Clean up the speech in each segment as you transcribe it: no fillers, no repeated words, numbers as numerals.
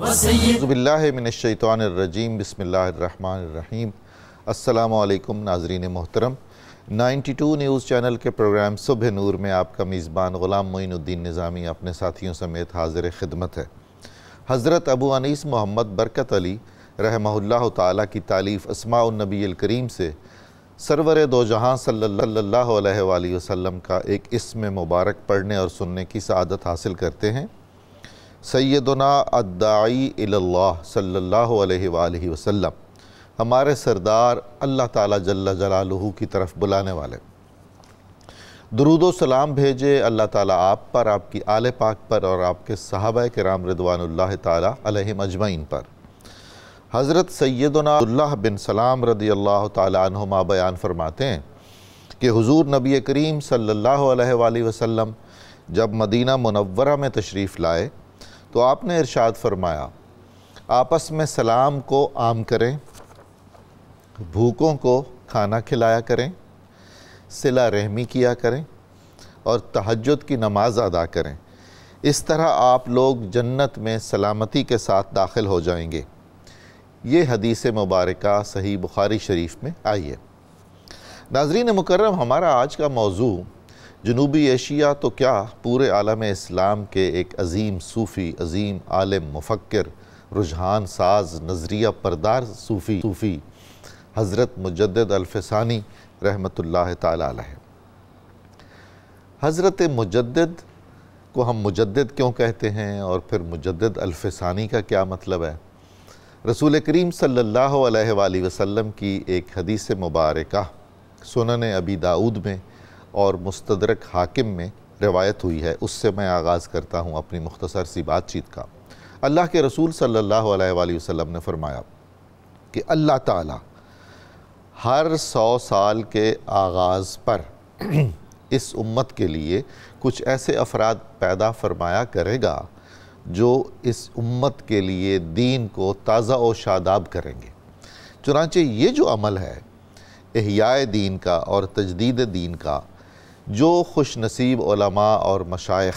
اعوذ باللہ من الشیطان الرجیم، بسم اللہ الرحمن الرحیم۔ السلام علیکم ناظرین محترم، 92 نیوز چینل کے پروگرام صبح نور میں آپ کا میزبان غلام معین الدین نظامی اپنے ساتھیوں سمیت حاضر خدمت ہے۔ حضرت ابو انیس محمد برکت علی رحمہ اللہ تعالیٰ کی تالیف اسماء النبی الکریم سے سرور دو جہاں صلی اللہ علیہ وآلہ وسلم کا ایک اسم مبارک پڑھنے اور سننے کی سعادت حاصل کرتے ہیں۔ سیدنا الداعی الی اللہ صلی اللہ علیہ وآلہ وسلم، ہمارے سردار اللہ تعالیٰ جل جلالہ کی طرف بلانے والے۔ درود و سلام بھیجے اللہ تعالیٰ آپ پر، آپ کی آل پاک پر اور آپ کے صحابہ کرام رضوان اللہ تعالیٰ علیہم اجمعین پر۔ حضرت سیدنا عبداللہ بن سلام رضی اللہ تعالیٰ عنہما بیان فرماتے ہیں کہ حضور نبی کریم صلی اللہ علیہ وآلہ وسلم جب مدینہ منورہ میں تشریف لائے تو آپ نے ارشاد فرمایا، آپس میں سلام کو عام کریں، بھوکوں کو کھانا کھلایا کریں، صلہ رحمی کیا کریں اور تہجد کی نماز ادا کریں۔ اس طرح آپ لوگ جنت میں سلامتی کے ساتھ داخل ہو جائیں گے۔ یہ حدیث مبارکہ صحیح بخاری شریف میں آئی ہے۔ ناظرین مکرم، ہمارا آج کا موضوع جنوبی ایشیا تو کیا پورے عالم اسلام کے ایک عظیم صوفی، عظیم عالم، مفکر، رجحان ساز، نظریہ پردار صوفی حضرت مجدد الفسانی رحمۃ اللہ تعالیٰ علیہ۔ حضرت مجدد کو ہم مجدد کیوں کہتے ہیں اور پھر مجدد الفسانی کا کیا مطلب ہے؟ رسول کریم صلی اللہ علیہ وآلہ وسلم کی ایک حدیث مبارکہ سنن ابی داؤد میں اور مستدرک حاکم میں روایت ہوئی ہے، اس سے میں آغاز کرتا ہوں اپنی مختصر سی بات چیت کا۔ اللہ کے رسول صلی اللہ علیہ وآلہ وسلم نے فرمایا کہ اللہ تعالیٰ ہر 100 سال کے آغاز پر اس امت کے لیے کچھ ایسے افراد پیدا فرمایا کرے گا جو اس امت کے لیے دین کو تازہ و شاداب کریں گے۔ چنانچہ یہ جو عمل ہے احیاء دین کا اور تجدید دین کا، جو خوش نصیب علماء اور مشائخ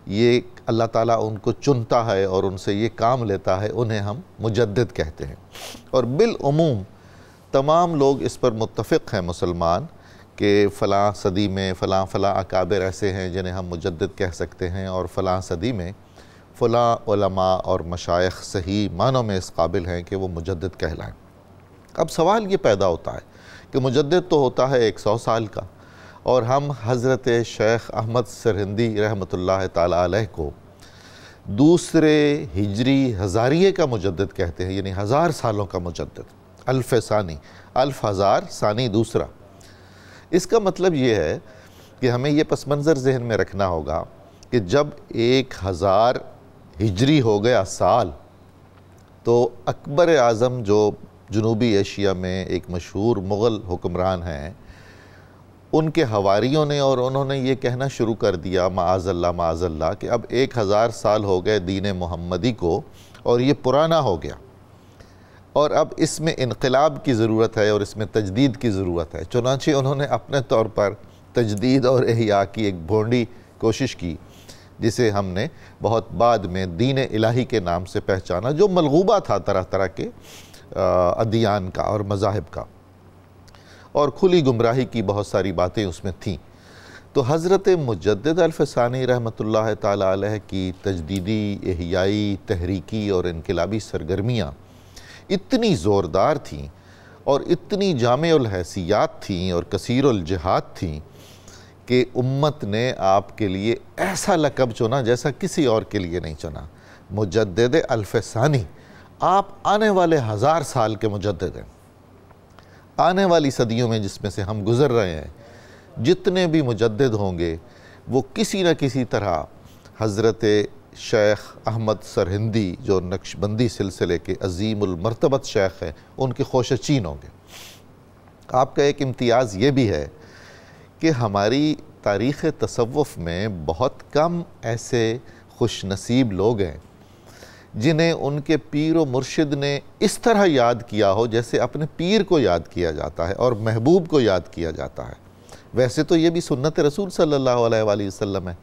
یہ اللہ تعالیٰ ان کو چنتا ہے اور ان سے یہ کام لیتا ہے، انہیں ہم مجدد کہتے ہیں۔ اور بالعموم تمام لوگ اس پر متفق ہیں مسلمان کہ فلاں صدی میں فلاں اکابر ایسے ہیں جنہیں ہم مجدد کہہ سکتے ہیں، اور فلاں صدی میں فلاں علماء اور مشائخ صحیح معنوں میں اس قابل ہیں کہ وہ مجدد کہلائیں۔ اب سوال یہ پیدا ہوتا ہے کہ مجدد تو ہوتا ہے 100 سال کا، اور ہم حضرت شیخ احمد سرہندی رحمۃ اللہ تعالیٰ علیہ کو دوسرے ہجری ہزاریے کا مجدد کہتے ہیں، یعنی 1000 سالوں کا مجدد، الف ثانی، الف ہزار ثانی دوسرا۔ اس کا مطلب یہ ہے کہ ہمیں یہ پس منظر ذہن میں رکھنا ہوگا کہ جب 1000 ہجری ہو گیا سال، تو اکبر اعظم جو جنوبی ایشیا میں ایک مشہور مغل حکمران ہیں، ان کے حواریوں نے اور انہوں نے یہ کہنا شروع کر دیا معاذ اللہ کہ اب 1000 سال ہو گئے دین محمدی کو اور یہ پرانا ہو گیا، اور اب اس میں انقلاب کی ضرورت ہے اور اس میں تجدید کی ضرورت ہے۔ چنانچہ انہوں نے اپنے طور پر تجدید اور احیاء کی ایک بھونڈی کوشش کی، جسے ہم نے بہت بعد میں دین الہی کے نام سے پہچانا، جو ملغوبہ تھا طرح طرح کے ادیان کا اور مذاہب کا، اور کھلی گمراہی کی بہت ساری باتیں اس میں تھیں۔ تو حضرت مجدد الفسانی رحمۃ اللہ تعالیٰ علیہ کی تجدیدی، احیائی، تحریکی اور انقلابی سرگرمیاں اتنی زوردار تھیں اور اتنی جامع الحیثیات تھیں اور کثیر الجہات تھیں کہ امت نے آپ کے لیے ایسا لقب چنا جیسا کسی اور کے لیے نہیں چنا، مجدد الفسانی۔ آپ آنے والے 1000 سال کے مجدد ہیں۔ آنے والی صدیوں میں جس میں سے ہم گزر رہے ہیں، جتنے بھی مجدد ہوں گے وہ کسی نہ کسی طرح حضرت شیخ احمد سرہندی جو نقشبندی سلسلے کے عظیم المرتبت شیخ ہیں، ان کے خوشچین ہوں گے۔ آپ کا ایک امتیاز یہ بھی ہے کہ ہماری تاریخ تصوف میں بہت کم ایسے خوش نصیب لوگ ہیں جنہیں ان کے پیر و مرشد نے اس طرح یاد کیا ہو جیسے اپنے پیر کو یاد کیا جاتا ہے اور محبوب کو یاد کیا جاتا ہے۔ ویسے تو یہ بھی سنت رسول صلی اللہ علیہ وآلہ وسلم ہے۔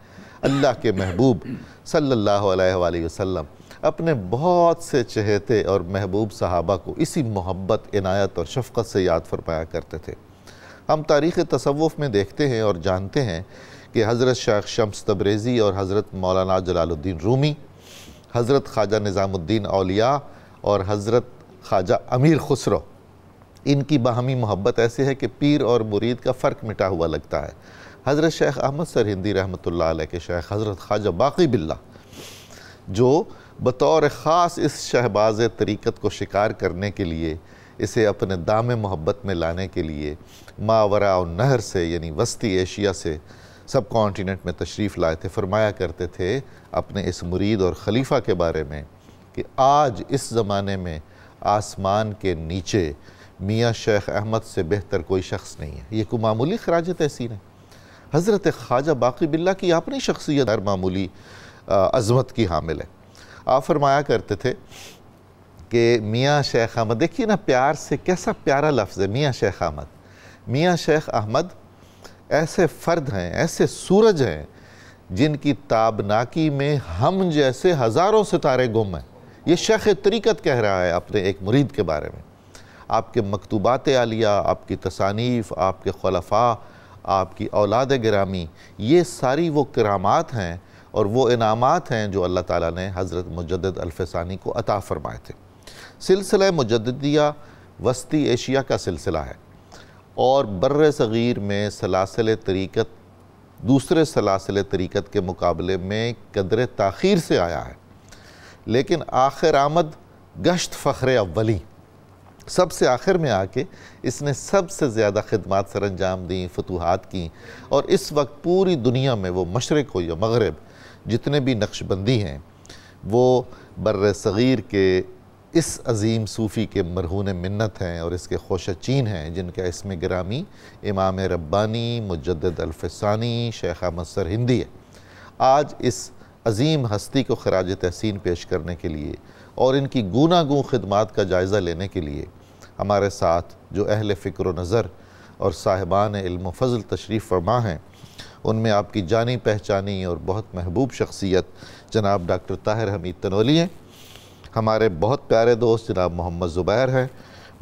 اللہ کے محبوب صلی اللہ علیہ وآلہ وسلم اپنے بہت سے چہیتے اور محبوب صحابہ کو اسی محبت، عنایت اور شفقت سے یاد فرمایا کرتے تھے۔ ہم تاریخ تصوف میں دیکھتے ہیں اور جانتے ہیں کہ حضرت شیخ شمس تبریزی اور حضرت مولانا جلال الدین رومی، حضرت خواجہ نظام الدین اولیاء اور حضرت خواجہ امیر خسرو، ان کی باہمی محبت ایسے ہے کہ پیر اور مرید کا فرق مٹا ہوا لگتا ہے۔ حضرت شیخ احمد سرہندی رحمۃ اللہ علیہ کے شیخ حضرت خواجہ باقی باللہ، جو بطور خاص اس شہباز طریقت کو شکار کرنے کے لیے، اسے اپنے دام محبت میں لانے کے لیے ماوراء النہر سے یعنی وسطی ایشیا سے سب کانٹیننٹ میں تشریف لائے تھے، فرمایا کرتے تھے اپنے اس مرید اور خلیفہ کے بارے میں کہ آج اس زمانے میں آسمان کے نیچے میاں شیخ احمد سے بہتر کوئی شخص نہیں ہے۔ یہ کوئی معمولی خراج تحسین ہے؟ حضرت خواجہ باقی باللہ کی اپنی شخصیت غیر معمولی عظمت کی حامل ہے۔ آپ فرمایا کرتے تھے کہ میاں شیخ احمد، دیکھیے نا پیار سے کیسا پیارا لفظ ہے، میاں شیخ احمد۔ میاں شیخ احمد ایسے فرد ہیں، ایسے سورج ہیں جن کی تابناکی میں ہم جیسے ہزاروں ستارے گم ہیں۔ یہ شیخ طریقت کہہ رہا ہے اپنے ایک مرید کے بارے میں۔ آپ کے مکتوبات عالیہ، آپ کی تصانیف، آپ کے خلفاء، آپ کی اولاد گرامی، یہ ساری وہ کرامات ہیں اور وہ انعامات ہیں جو اللہ تعالیٰ نے حضرت مجدد الفسانی کو عطا فرمائے تھے۔ سلسلہ مجددیہ وسطی ایشیا کا سلسلہ ہے اور بر صغیر میں سلاسل طریقت دوسرے سلاسل طریقت کے مقابلے میں قدر تاخیر سے آیا ہے، لیکن آخر آمد گشت فخر اولی، سب سے آخر میں آ کے اس نے سب سے زیادہ خدمات سر انجام دیں، فتوحات کیں، اور اس وقت پوری دنیا میں وہ مشرق ہو یا مغرب جتنے بھی نقش بندی ہیں وہ بر صغیر کے اس عظیم صوفی کے مرہون منت ہیں اور اس کے خوشچین ہیں جن کا اسم گرامی امام ربانی مجدد الفسانی شیخ احمد سرہندی ہے۔ آج اس عظیم ہستی کو خراج تحسین پیش کرنے کے لیے اور ان کی گوناگون خدمات کا جائزہ لینے کے لیے ہمارے ساتھ جو اہل فکر و نظر اور صاحبان علم و فضل تشریف فرما ہیں، ان میں آپ کی جانی پہچانی اور بہت محبوب شخصیت جناب ڈاکٹر طاہر حمید تنولی ہیں، ہمارے بہت پیارے دوست جناب محمد زبیر ہیں،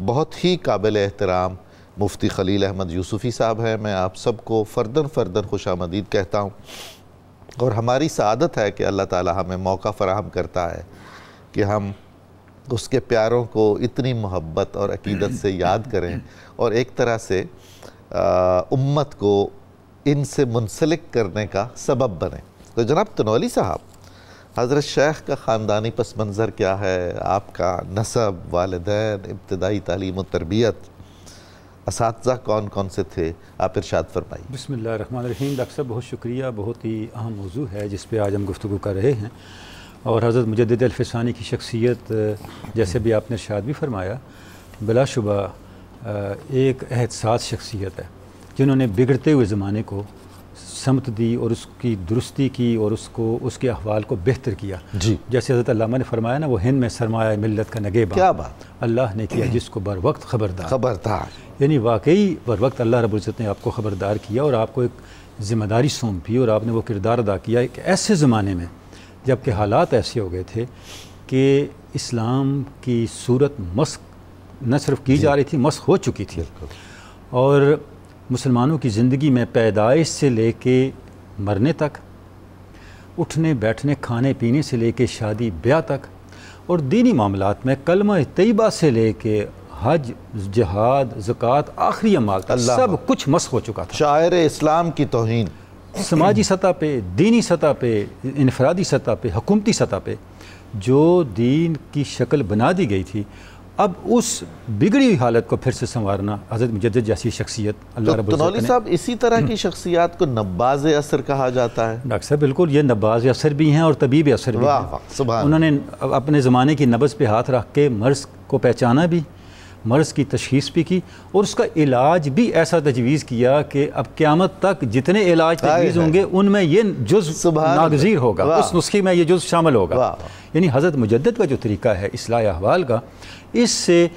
بہت ہی قابل احترام مفتی خلیل احمد یوسفی صاحب ہیں۔ میں آپ سب کو فرداً خوش آمدید کہتا ہوں، اور ہماری سعادت ہے کہ اللہ تعالیٰ ہمیں موقع فراہم کرتا ہے کہ ہم اس کے پیاروں کو اتنی محبت اور عقیدت سے یاد کریں اور ایک طرح سے امت کو ان سے منسلک کرنے کا سبب بنیں۔ تو جناب تنولی صاحب، حضرت شیخ کا خاندانی پس منظر کیا ہے؟ آپ کا نسب، والدین، ابتدائی تعلیم و تربیت، اساتذہ کون کون سے تھے؟ آپ ارشاد فرمائیے۔ بسم اللہ الرحمن الرحیم۔ ڈاکٹر صاحب بہت شکریہ، بہت ہی اہم موضوع ہے جس پہ آج ہم گفتگو کر رہے ہیں، اور حضرت مجدد الفسانی کی شخصیت جیسے بھی آپ نے ارشاد بھی فرمایا، بلا شبہ ایک احساس شخصیت ہے جنہوں نے بگڑتے ہوئے زمانے کو سمت دی اور اس کی درستی کی اور اس کے احوال کو بہتر کیا۔ جی، جیسے حضرت علامہ نے فرمایا نا، وہ ہند میں سرمایہ ملت کا نگہباں، کیا بات، اللہ نے کیا جس کو بر وقت خبردار۔ یعنی واقعی بر وقت اللہ رب العزت نے آپ کو خبردار کیا اور آپ کو ایک ذمہ داری سونپی اور آپ نے وہ کردار ادا کیا ایک ایسے زمانے میں جب کہ حالات ایسے ہو گئے تھے کہ اسلام کی صورت مسخ نہ صرف کی جا رہی تھی، مسخ ہو چکی تھی، اور مسلمانوں کی زندگی میں پیدائش سے لے کے مرنے تک، اٹھنے بیٹھنے کھانے پینے سے لے کے شادی بیاہ تک، اور دینی معاملات میں کلمہ طیبہ سے لے کے حج، جہاد، زکوٰۃ، آخری اعمال تک سب کچھ مسخ ہو چکا تھا۔ شاعر اسلام کی توہین سماجی سطح پہ، دینی سطح پہ، انفرادی سطح پہ، حکومتی سطح پہ جو دین کی شکل بنا دی گئی تھی، اب اس بگڑی ہوئی حالت کو پھر سے سنوارنا حضرت مجدد جیسی شخصیت اللہ رب العزت نے۔ تنولی صاحب، اسی طرح کی شخصیات کو نباز اثر کہا جاتا ہے؟ ڈاکٹر صاحب بالکل، یہ نباز اثر بھی ہیں اور طبیب اثر بھی ہیں۔ سبحان، انہوں نے اپنے زمانے کی نبض پہ ہاتھ رکھ کے مرض کو پہچانا بھی، مرض کی تشخیص بھی کی، اور اس کا علاج بھی ایسا تجویز کیا کہ اب قیامت تک جتنے علاج تجویز ہوں گے ان میں یہ جز ناگزیر ہوگا، اس نسخے میں یہ جز شامل ہوگا۔ یعنی حضرت مجدد کا جو طریقہ ہے اصلاح احوال کا، اس سے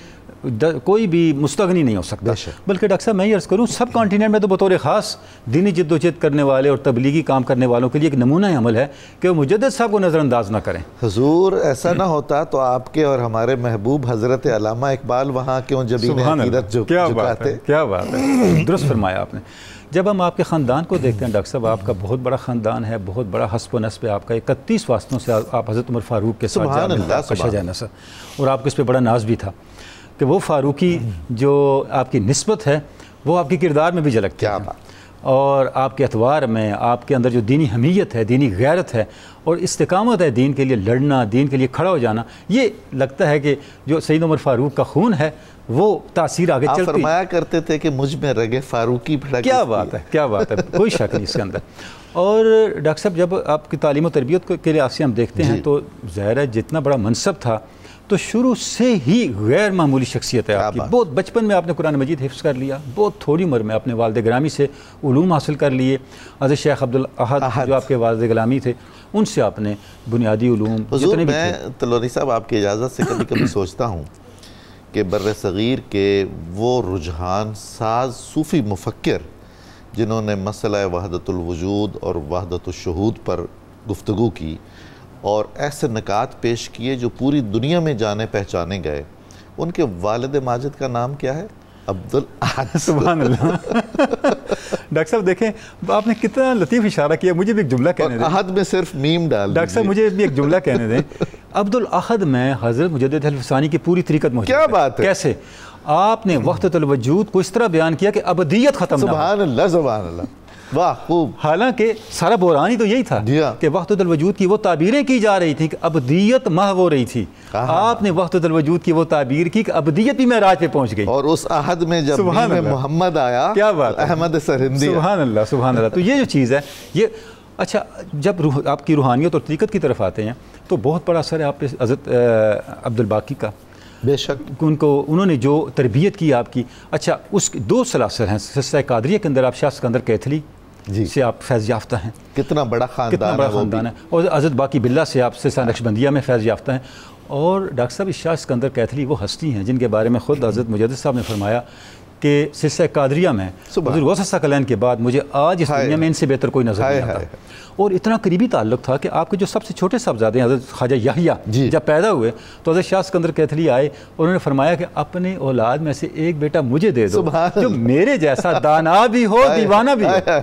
کوئی بھی مستغنی نہیں ہو سکتا. بلکہ ڈاکٹر صاحب میں یہ عرض کروں سب کانٹیننٹ میں تو بطور خاص دینی جد و جہد کرنے والے اور تبلیغی کام کرنے والوں کے لیے ایک نمونہ عمل ہے کہ وہ مجدد صاحب کو نظر انداز نہ کریں. حضور ایسا نہ ہوتا تو آپ کے اور ہمارے محبوب حضرت علامہ اقبال وہاں کیوں جبین عقیدت جھکاتے؟ کیا بات ہے، درست فرمایا آپ نے. جب ہم آپ کے خاندان کو دیکھتے ہیں ڈاکٹر صاحب، آپ کا بہت بڑا خاندان ہے، بہت بڑا حسب و نسب ہے آپ کا. 31 واسطوں سے آپ حضرت عمر فاروق کے ساتھ شجاع نسب، اور آپ کو اس پہ بڑا ناز بھی تھا کہ وہ فاروقی جو آپ کی نسبت ہے وہ آپ کے کردار میں بھی جھلکتی ہے، اور آپ کے اطوار میں، آپ کے اندر جو دینی حمیت ہے، دینی غیرت ہے اور استقامت ہے، دین کے لیے لڑنا، دین کے لیے کھڑا ہو جانا، یہ لگتا ہے کہ جو سید عمر فاروق کا خون ہے وہ تاثیر آگے چلتی ہے. آپ فرمایا کرتے تھے کہ مجھ میں رگے فاروقی بھڑا. کیا بات ہے، کیا بات ہے، کوئی شک نہیں اس کے اندر. اور ڈاکٹر صاحب جب آپ کی تعلیم و تربیت کے لحاظ سے ہم دیکھتے ہیں تو ظاہر ہے جتنا بڑا منصب تھا تو شروع سے ہی غیر معمولی شخصیت ہے آپ کی. بہت بچپن میں آپ نے قرآن مجید حفظ کر لیا، بہت تھوڑی عمر میں اپنے والد گرامی سے علوم حاصل کر لیے. حضرت شیخ عبدالاحد جو آپ کے والد گرامی تھے ان سے آپ نے بنیادی علوم جتنے بھی تھے. میں تلوری صاحب آپ کی اجازت سے کبھی کبھی سوچتا ہوں کہ بر صغیر کے وہ رجحان ساز صوفی مفکر جنہوں نے مسئلہ وحدت الوجود اور وحدت الشہود پر گفتگو کی اور ایسے نکات پیش کیے جو پوری دنیا میں جانے پہچانے گئے، ان کے والد ماجد کا نام کیا ہے؟ عبدالاحد. سبحان اللہ. ڈاکٹر صاحب دیکھیں آپ نے کتنا لطیف اشارہ کیا. مجھے بھی ایک جملہ کہنے دیں. احد میں صرف میم ڈال. ڈاکٹر صاحب مجھے بھی ایک جملہ کہنے دیں. عبدالاحد میں حضرت مجدد الفسانی کی پوری طریقت موجود ہے. کیا بات ہے. کیسے آپ نے وحدت الوجود کو اس طرح بیان کیا کہ ابدیت ختم نہ ہو. سبحان اللہ، سبحان اللہ، واہ خوب. حالانکہ سارا بحران ہی تو یہی تھا کہ وحدت الوجود کی وہ تعبیریں کی جا رہی تھیں کہ ابدیت محو ہو رہی تھی. آپ نے وحدت الوجود کی وہ تعبیر کی کہ ابدیت بھی معراج پہ پہنچ گئی. اور اس عہد میں جب محمد آیا، کیا بات، احمد سرہندی. سبحان اللہ، سبحان اللہ. تو یہ جو چیز ہے یہ اچھا جب آپ کی روحانیت اور طریقت کی طرف آتے ہیں تو بہت بڑا اثر ہے آپ پہ حضرت عبدالباقی کا. بے شک انہوں نے جو تربیت کی آپ کی. اچھا اس دو سلاسل ہیں. سلسلہ قادریہ کے اندر آپ شاہ سکندر کیتھلی سے آپ فیض یافتہ ہیں. کتنا بڑا خاندان ہے. اور حضرت باقی باللہ سے آپ سلسلہ نقشبندیہ میں فیض یافتہ ہیں. اور ڈاکٹر صاحب شاہ سکندر کیتھلی وہ ہستی ہیں جن کے بارے میں خود حضرت مجدد صاحب نے فرمایا کہ سلسلہ قادریہ میں حضور غوث ثقلین کے بعد مجھے آج اس دنیا میں ان سے بہتر کوئی نظر نہیں آتا. اور اتنا قریبی تعلق تھا کہ آپ کے جو سب سے چھوٹے صاحبزادے ہیں حضرت خواجہ یحییٰ جب پیدا ہوئے تو حضرت شاہ سکندر کیتھلی آئے اور انہوں نے فرمایا کہ اپنے اولاد میں سے ایک بیٹا مجھے دے دو جو میرے جیسا دانا بھی ہو دیوانہ بھی ہو.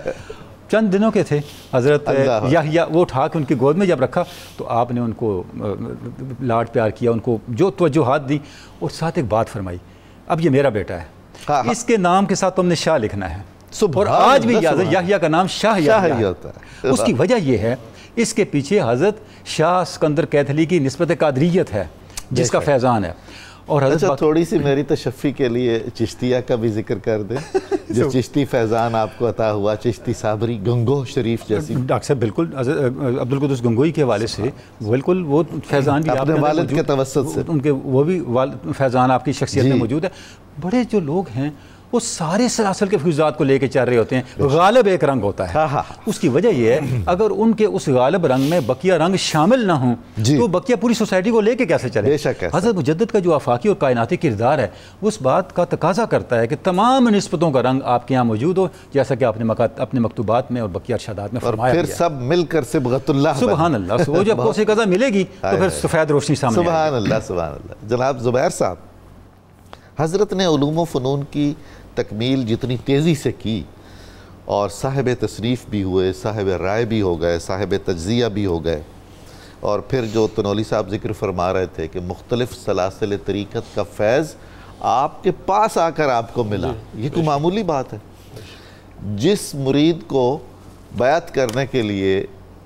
چند دنوں کے تھے حضرت یحییٰ، وہ اٹھا کے ان کی گود میں جب رکھا تو آپ نے ان کو لاڈ پیار کیا، ان کو جو توجہات دی اور ساتھ ایک بات فرمائی، اب یہ میرا بیٹا ہے، اس کے نام کے ساتھ تم نے شاہ لکھنا ہے. اور آج بھی حضرت یحییٰ کا نام شاہ یحییٰ ہے. اس کی وجہ یہ ہے اس کے پیچھے حضرت شاہ سکندر کیتھلی کی نسبت قادریت ہے جس کا فیضان ہے. اور حضرت تھوڑی سی میری تشفی کے لیے چشتیہ کا بھی ذکر کر دیں. جو چشتی فیضان آپ کو عطا ہوا، چشتی صابری گنگو شریف جیسی. ڈاکٹر صاحب بالکل عبدالقدس گنگوئی کے حوالے سے بالکل وہ فیضان بھی اپنے والد کے توسط سے ان کے وہ بھی فیضان آپ کی شخصیت میں موجود ہے. بڑے جو لوگ ہیں وہ سارے سلاسل کے فیوزات کو لے کے چل رہے ہوتے ہیں. غالب ایک رنگ ہوتا ہے. اس کی وجہ یہ ہے اگر ان کے اس غالب رنگ میں بقیہ رنگ شامل نہ ہوں تو بقیہ پوری سوسائٹی کو لے کے کیسے چلے. حضرت مجدد کا جو آفاقی اور کائناتی کردار ہے وہ اس بات کا تقاضا کرتا ہے کہ تمام نسبتوں کا رنگ آپ کے یہاں موجود ہو، جیسا کہ آپ نے اپنے مکتوبات میں اور بقیہ ارشادات میں فرمایا. پھر سب مل کر صبغت اللہ. سبحان اللہ. وہ جب کوسے قضا ملے گی تو پھر سفید روشنی سامنے. سبحان اللہ، سبحان اللہ. جناب زبیر صاحب، حضرت نے علوم و فنون کی تکمیل جتنی تیزی سے کی اور صاحب تصریف بھی ہوئے، صاحب رائے بھی ہو گئے، صاحب تجزیہ بھی ہو گئے، اور پھر جو تنولی صاحب ذکر فرما رہے تھے کہ مختلف سلاسل طریقت کا فیض آپ کے پاس آ کر آپ کو ملا، یہ کوئی معمولی بات ہے؟ جس مرید کو بیعت کرنے کے لیے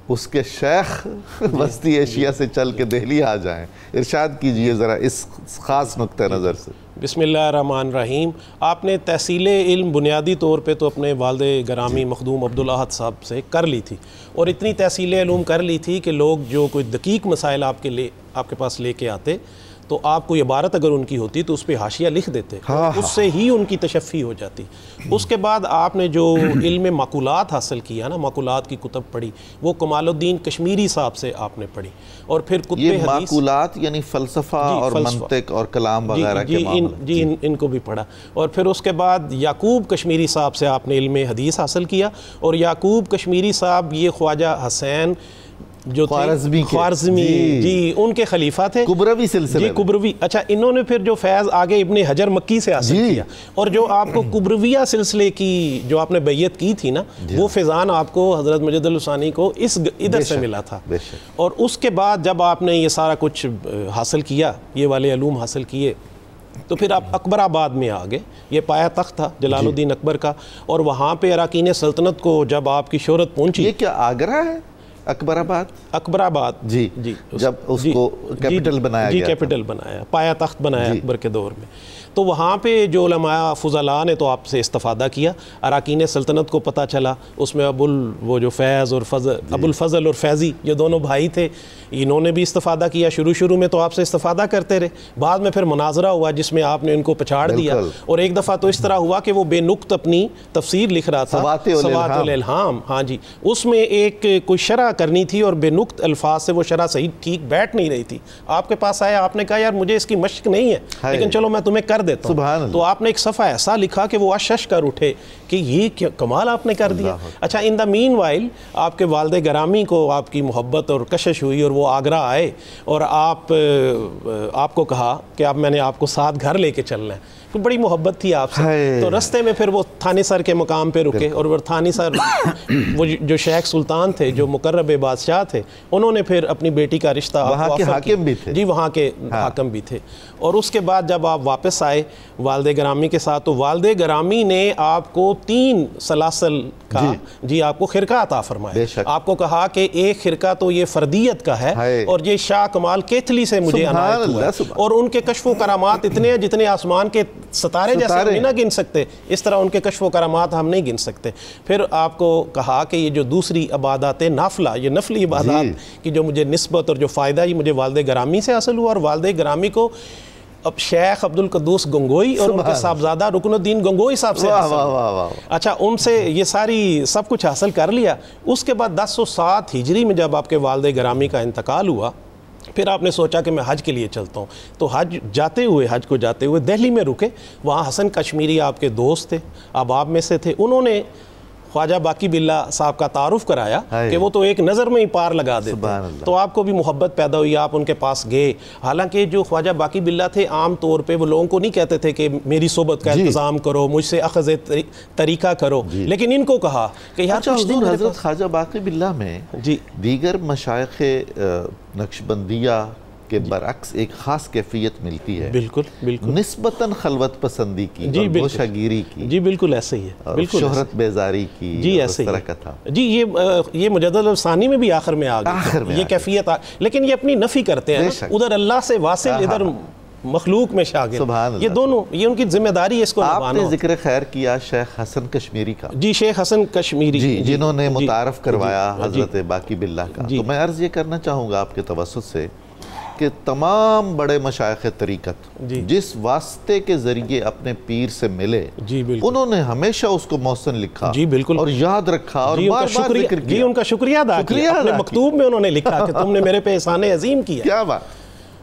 اس کے شیخ وسطی ایشیا سے چل کے دہلی آ جائیں، ارشاد کیجئے ذرا اس خاص نقطہ نظر سے. بسم اللہ الرحمن الرحیم. آپ نے تحصیل علم بنیادی طور پہ تو اپنے والد گرامی مخدوم عبدالاحد صاحب سے کر لی تھی، اور اتنی تحصیل علوم کر لی تھی کہ لوگ جو کوئی دقیق مسائل آپ کے پاس لے کے آتے تو آپ کوئی عبارت اگر ان کی ہوتی تو اس پہ حاشیہ لکھ دیتے، اس سے ہی ان کی تشفی ہو جاتی۔ اس کے بعد آپ نے جو علم معقولات حاصل کیا نا، معقولات کی کتب پڑھی، وہ کمال الدین کشمیری صاحب سے آپ نے پڑھی، اور پھر کتب یہ حدیث، معقولات یعنی فلسفہ اور منطق اور کلام وغیرہ کے معاملے، جی ان کو بھی پڑھا، اور پھر اس کے بعد یعقوب کشمیری صاحب سے آپ نے علم حدیث حاصل کیا، اور یعقوب کشمیری صاحب یہ خواجہ حسین جو خوارزمی جی ان کے خلیفہ تھے، کبروی سلسلے، جی کبروی، اچھا انہوں نے پھر جو فیض آگے ابن حجر مکی سے حاصل کیا، اور جو آپ کو کبرویہ سلسلے کی جو آپ نے بیعت کی تھی نا، وہ فیضان آپ کو حضرت مجد الثانی کو ادھر سے ملا تھا، اور اس کے بعد جب آپ نے یہ سارا کچھ حاصل کیا، یہ والے علوم حاصل کیے، تو پھر آپ اکبر آباد میں آ گئے، یہ پایا تخت تھا جلال الدین اکبر کا، اور وہاں پہ اراکین سلطنت کو جب آپ کی شہرت پہنچی، یہ کیا آگرہ ہے اکبر آباد؟ جی جب اس کو کیپٹل بنایا گیا، کیپٹل بنایا، پایا تخت بنایا اکبر کے دور میں، تو وہاں پہ جو علماء فضلاء نے تو آپ سے استفادہ کیا، اراکین سلطنت کو پتہ چلا، اس میں وہ جو فیض اور ابو الفضل اور فیضی یہ دونوں بھائی تھے، انہوں نے بھی استفادہ کیا، شروع میں تو آپ سے استفادہ کرتے رہے، بعد میں پھر مناظرہ ہوا جس میں آپ نے ان کو پچھاڑ دیا، اور ایک دفعہ تو اس طرح ہوا کہ وہ بے نقط اپنی تفسیر لکھ رہا تھا، سوات الالہام، ہاں جی، اس میں ایک کوئی شرح کرنی تھی اور بے نقط الفاظ سے وہ شرح صحیح ٹھیک بیٹھ نہیں رہی تھی، آپ کے پاس آیا، آپ نے کہا یار مجھے اس کی مشق نہیں ہے، لیکن چلو میں تمہیں کر دیتا ہوں، تو آپ نے ایک صفحہ ایسا لکھا کہ وہ اشش کر اٹھے کہ یہ کمال آپ نے کر دیا۔ اچھا ان دا مین وائل آپ کے والد گرامی کو آپ کی محبت اور کشش ہوئی، اور وہ آگرہ آئے، اور آپ کو کہا کہ اب میں نے آپ کو ساتھ گھر لے کے چلنا ہے، تو بڑی محبت تھی آپ سے، تو رستے میں پھر وہ تھانی سر کے مقام پہ رکے، اور وہ تھانی سر وہ جو شیخ سلطان تھے، جو مقرب بادشاہ تھے، انہوں نے پھر اپنی بیٹی کا رشتہ وہاں کے حاکم بھی تھے، جی وہاں کے حاکم بھی تھے، اور اس کے بعد جب آپ واپس آئے والد گرامی کے ساتھ، تو والد گرامی نے آپ کو 3 سلاسل کا جی آپ کو خرقہ عطا فرمایا، آپ کو کہا کہ ایک خرقہ تو یہ فردیت کا ہے، اور یہ شاہ کمال کیتھلی سے مجھے عنایت ہوا ہے، اور ان کے کشف و کرامات اتنے ہیں جتنے آسمان کے ستارے جیسے ہم نہیں نہ گن سکتے، اس طرح ان کے کشف و کرامات ہم نہیں گن سکتے۔ پھر آپ کو کہا کہ یہ جو دوسری عبادات نافلہ، یہ نفلی عبادات کی جو مجھے نسبت اور جو فائدہ یہ مجھے والد گرامی سے حاصل ہوا، اور والد گرامی کو اب شیخ عبد القدوس گنگوئی اور ان کے صاحبزادہ رکن الدین گنگوئی صاحب سے حاصل ہوا، اچھا ان سے یہ ساری سب کچھ حاصل کر لیا۔ اس کے بعد 1007 ہجری میں جب آپ کے والد گرامی کا انتقال ہوا، پھر آپ نے سوچا کہ میں حج کے لیے چلتا ہوں، تو حج کو جاتے ہوئے دہلی میں رکے، وہاں حسن کشمیری آپ کے دوست تھے، احباب میں سے تھے، انہوں نے خواجہ باقی باللہ صاحب کا تعارف کرایا کہ وہ تو ایک نظر میں ہی پار لگا دیتے، تو آپ کو بھی محبت پیدا ہوئی، آپ ان کے پاس گئے، حالانکہ جو خواجہ باقی باللہ تھے عام طور پہ وہ لوگوں کو نہیں کہتے تھے کہ میری صحبت کا انتظام کرو، مجھ سے اخذ طریقہ کرو، لیکن ان کو کہا کہ یار حضرت خواجہ باقی باللہ میں دیگر مشائخ نقشبندیہ کے برعکس ایک خاص کیفیت ملتی ہے، بالکل نسبتاً خلوت پسندی کی، گوشہ گیری کی، جی بالکل ایسے ہی ہے، بالکل شہرت بیزاری کی، جی ایسے ہی تھا جی، یہ مجدد الثانی میں بھی آخر میں آ گئی یہ کیفیت، لیکن یہ اپنی نفی کرتے ہیں، ادھر اللہ سے واصل، ادھر مخلوق میں شاگرد، یہ دونوں یہ ان کی ذمہ داری ہے، اس کو آپ نے ذکر خیر کیا شیخ حسن کشمیری کا، جی شیخ حسن کشمیری جنہوں نے متعارف کروایا حضرت باقی باللہ کا، تو میں عرض یہ کرنا چاہوں گا آپ کے توسط سے کہ تمام بڑے مشائخ طریقت جس واسطے کے ذریعے اپنے پیر سے ملے، انہوں نے ہمیشہ اس کو محسن لکھا اور یاد رکھا اور بار بار ذکر کیا، ان کا شکریہ ادا کیا، اپنے مکتوب میں انہوں نے لکھا کہ تم نے میرے پہ احسان عظیم کیا، کیا بات۔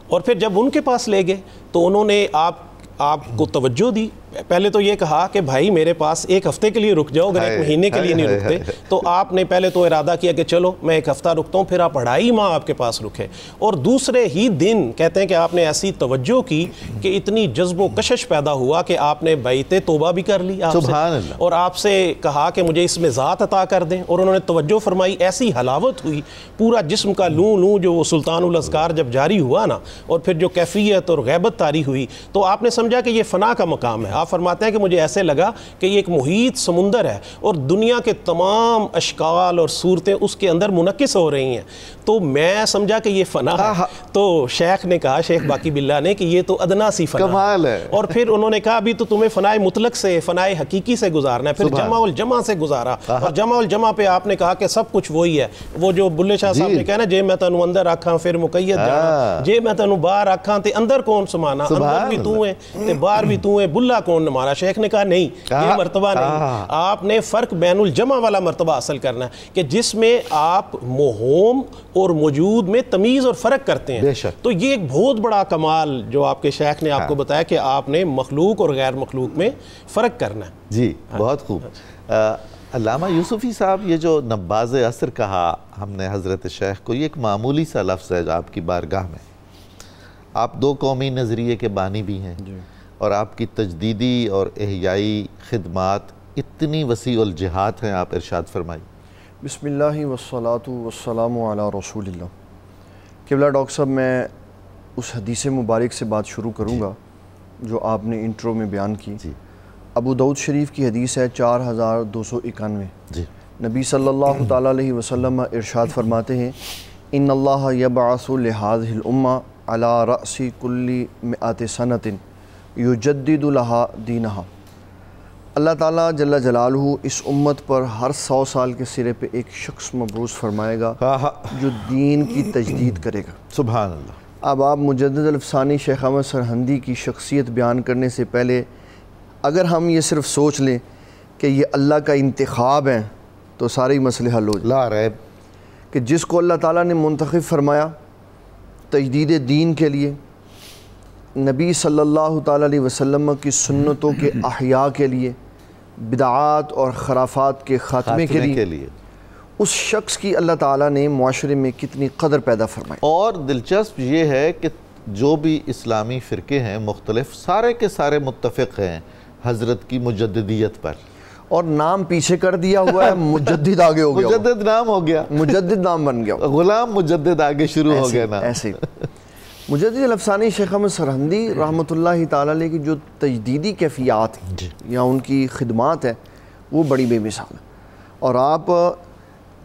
اور پھر جب ان کے پاس لے گئے تو انہوں نے آپ کو توجہ دی، پہلے تو یہ کہا کہ بھائی میرے پاس 1 ہفتے کے لیے رک جاؤ، اگر 1 مہینے کے لیے نہیں رکتے، تو آپ نے پہلے تو ارادہ کیا کہ چلو میں 1 ہفتہ رکتا ہوں، پھر آپ 2.5 ماہ آپ کے پاس رکے، اور دوسرے ہی دن کہتے ہیں کہ آپ نے ایسی توجہ کی کہ اتنی جذب و کشش پیدا ہوا کہ آپ نے بیعت توبہ بھی کر لی آپ سے، اور آپ سے کہا کہ مجھے اس میں ذات عطا کر دیں، اور انہوں نے توجہ فرمائی، ایسی حلاوت ہوئی، پورا جسم کا لوں جو وہ سلطان الاذکار جب جاری ہوا نا، اور پھر جو کیفیت اور غیبت طاری ہوئی، تو آپ نے سمجھا کہ یہ فنا کا مقام ہے، آپ فرماتے ہیں کہ مجھے ایسے لگا کہ یہ ایک محیط سمندر ہے اور دنیا کے تمام اشکال اور صورتیں اس کے اندر منعکس ہو رہی ہیں، تو میں سمجھا کہ یہ فنا ہے۔ تو شیخ نے کہا، شیخ باقی باللہ نے، کہ یہ تو ادنا سی فنا ہے۔ اور پھر انہوں نے کہا ابھی تو تمہیں فنائے مطلق سے، فنائے حقیقی سے گزارنا ہے۔ پھر جمع الجمع سے گزارا، اور جمع الجمع پہ آپ نے کہا کہ سب کچھ وہی ہے۔ وہ جو بلے شاہ صاحب نے کہا نا، جے میں تینوں اندر آکھاں پھر مقید جانا، جے میں تینوں باہر آکھاں تے اندر کون سمانا، اندر بھی تو ہے تے باہر بھی تو ہے، بلا کون نمارا۔ شیخ نے کہا نہیں، یہ مرتبہ نہیں، آپ نے فرق بین الجمع والا مرتبہ حاصل کرنا ہے کہ جس میں آپ موہوم اور موجود میں تمیز اور فرق کرتے ہیں۔ تو یہ ایک بہت بڑا کمال جو آپ کے شیخ نے آپ کو بتایا کہ آپ نے مخلوق اور غیر مخلوق میں فرق کرنا ہے۔ جی بہت خوب۔ علامہ یوسفی صاحب، یہ جو نباز عصر کہا ہم نے حضرت شیخ کو، یہ ایک معمولی سا لفظ ہے آپ کی بارگاہ میں۔ آپ دو قومی نظریے کے بانی بھی ہیں، اور آپ کی تجدیدی اور احیائی خدمات اتنی وسیع الجہات ہیں، آپ ارشاد فرمائی۔ بسم اللہ والصلاة والسلام علی رسول اللہ۔ قبلہ ڈاکٹر صاحب، میں اس حدیث مبارک سے بات شروع کروں گا جو آپ نے انٹرو میں بیان کی۔ ابو داؤد شریف کی حدیث ہے 4291۔ نبی صلی اللہ تعالیٰ علیہ وسلم ارشاد فرماتے ہیں، ان اللہ یبعث لہذہ الامہ علی رأس کل مئات سنۃ یجدد لہا دینہا۔ اللہ تعالیٰ جل جلالہ اس امت پر ہر 100 سال کے سرے پہ ایک شخص مبعوث فرمائے گا جو دین کی تجدید کرے گا۔ سبحان اللہ۔ اب آپ مجدد الافسانی شیخ احمد سرہندی کی شخصیت بیان کرنے سے پہلے اگر ہم یہ صرف سوچ لیں کہ یہ اللہ کا انتخاب ہیں تو سارے مسئلے حل ہو جائیں۔ لا ریب کہ جس کو اللہ تعالیٰ نے منتخب فرمایا تجدید دین کے لیے، نبی صلی اللہ تعالیٰ علیہ وسلم کی سنتوں کے احیاء کے لیے، بدعات اور خرافات کے خاتمے کے لیے، اس شخص کی اللہ تعالیٰ نے معاشرے میں کتنی قدر پیدا فرمائی۔ اور دلچسپ یہ ہے کہ جو بھی اسلامی فرقے ہیں مختلف، سارے کے سارے متفق ہیں حضرت کی مجددیت پر، اور نام پیچھے کر دیا ہوا ہے، مجدد آگے ہو گیا، مجدد نام ہو گیا، مجدد نام بن گیا، غلام مجدد آگے شروع ہو گیا نا۔ ایسے مجدد الافسانی شیخ احمد سرہندی رحمۃ اللہ تعالیٰ علیہ کی جو تجدیدی کیفیات یا ان کی خدمات ہیں وہ بڑی بے مثال ہیں، اور آپ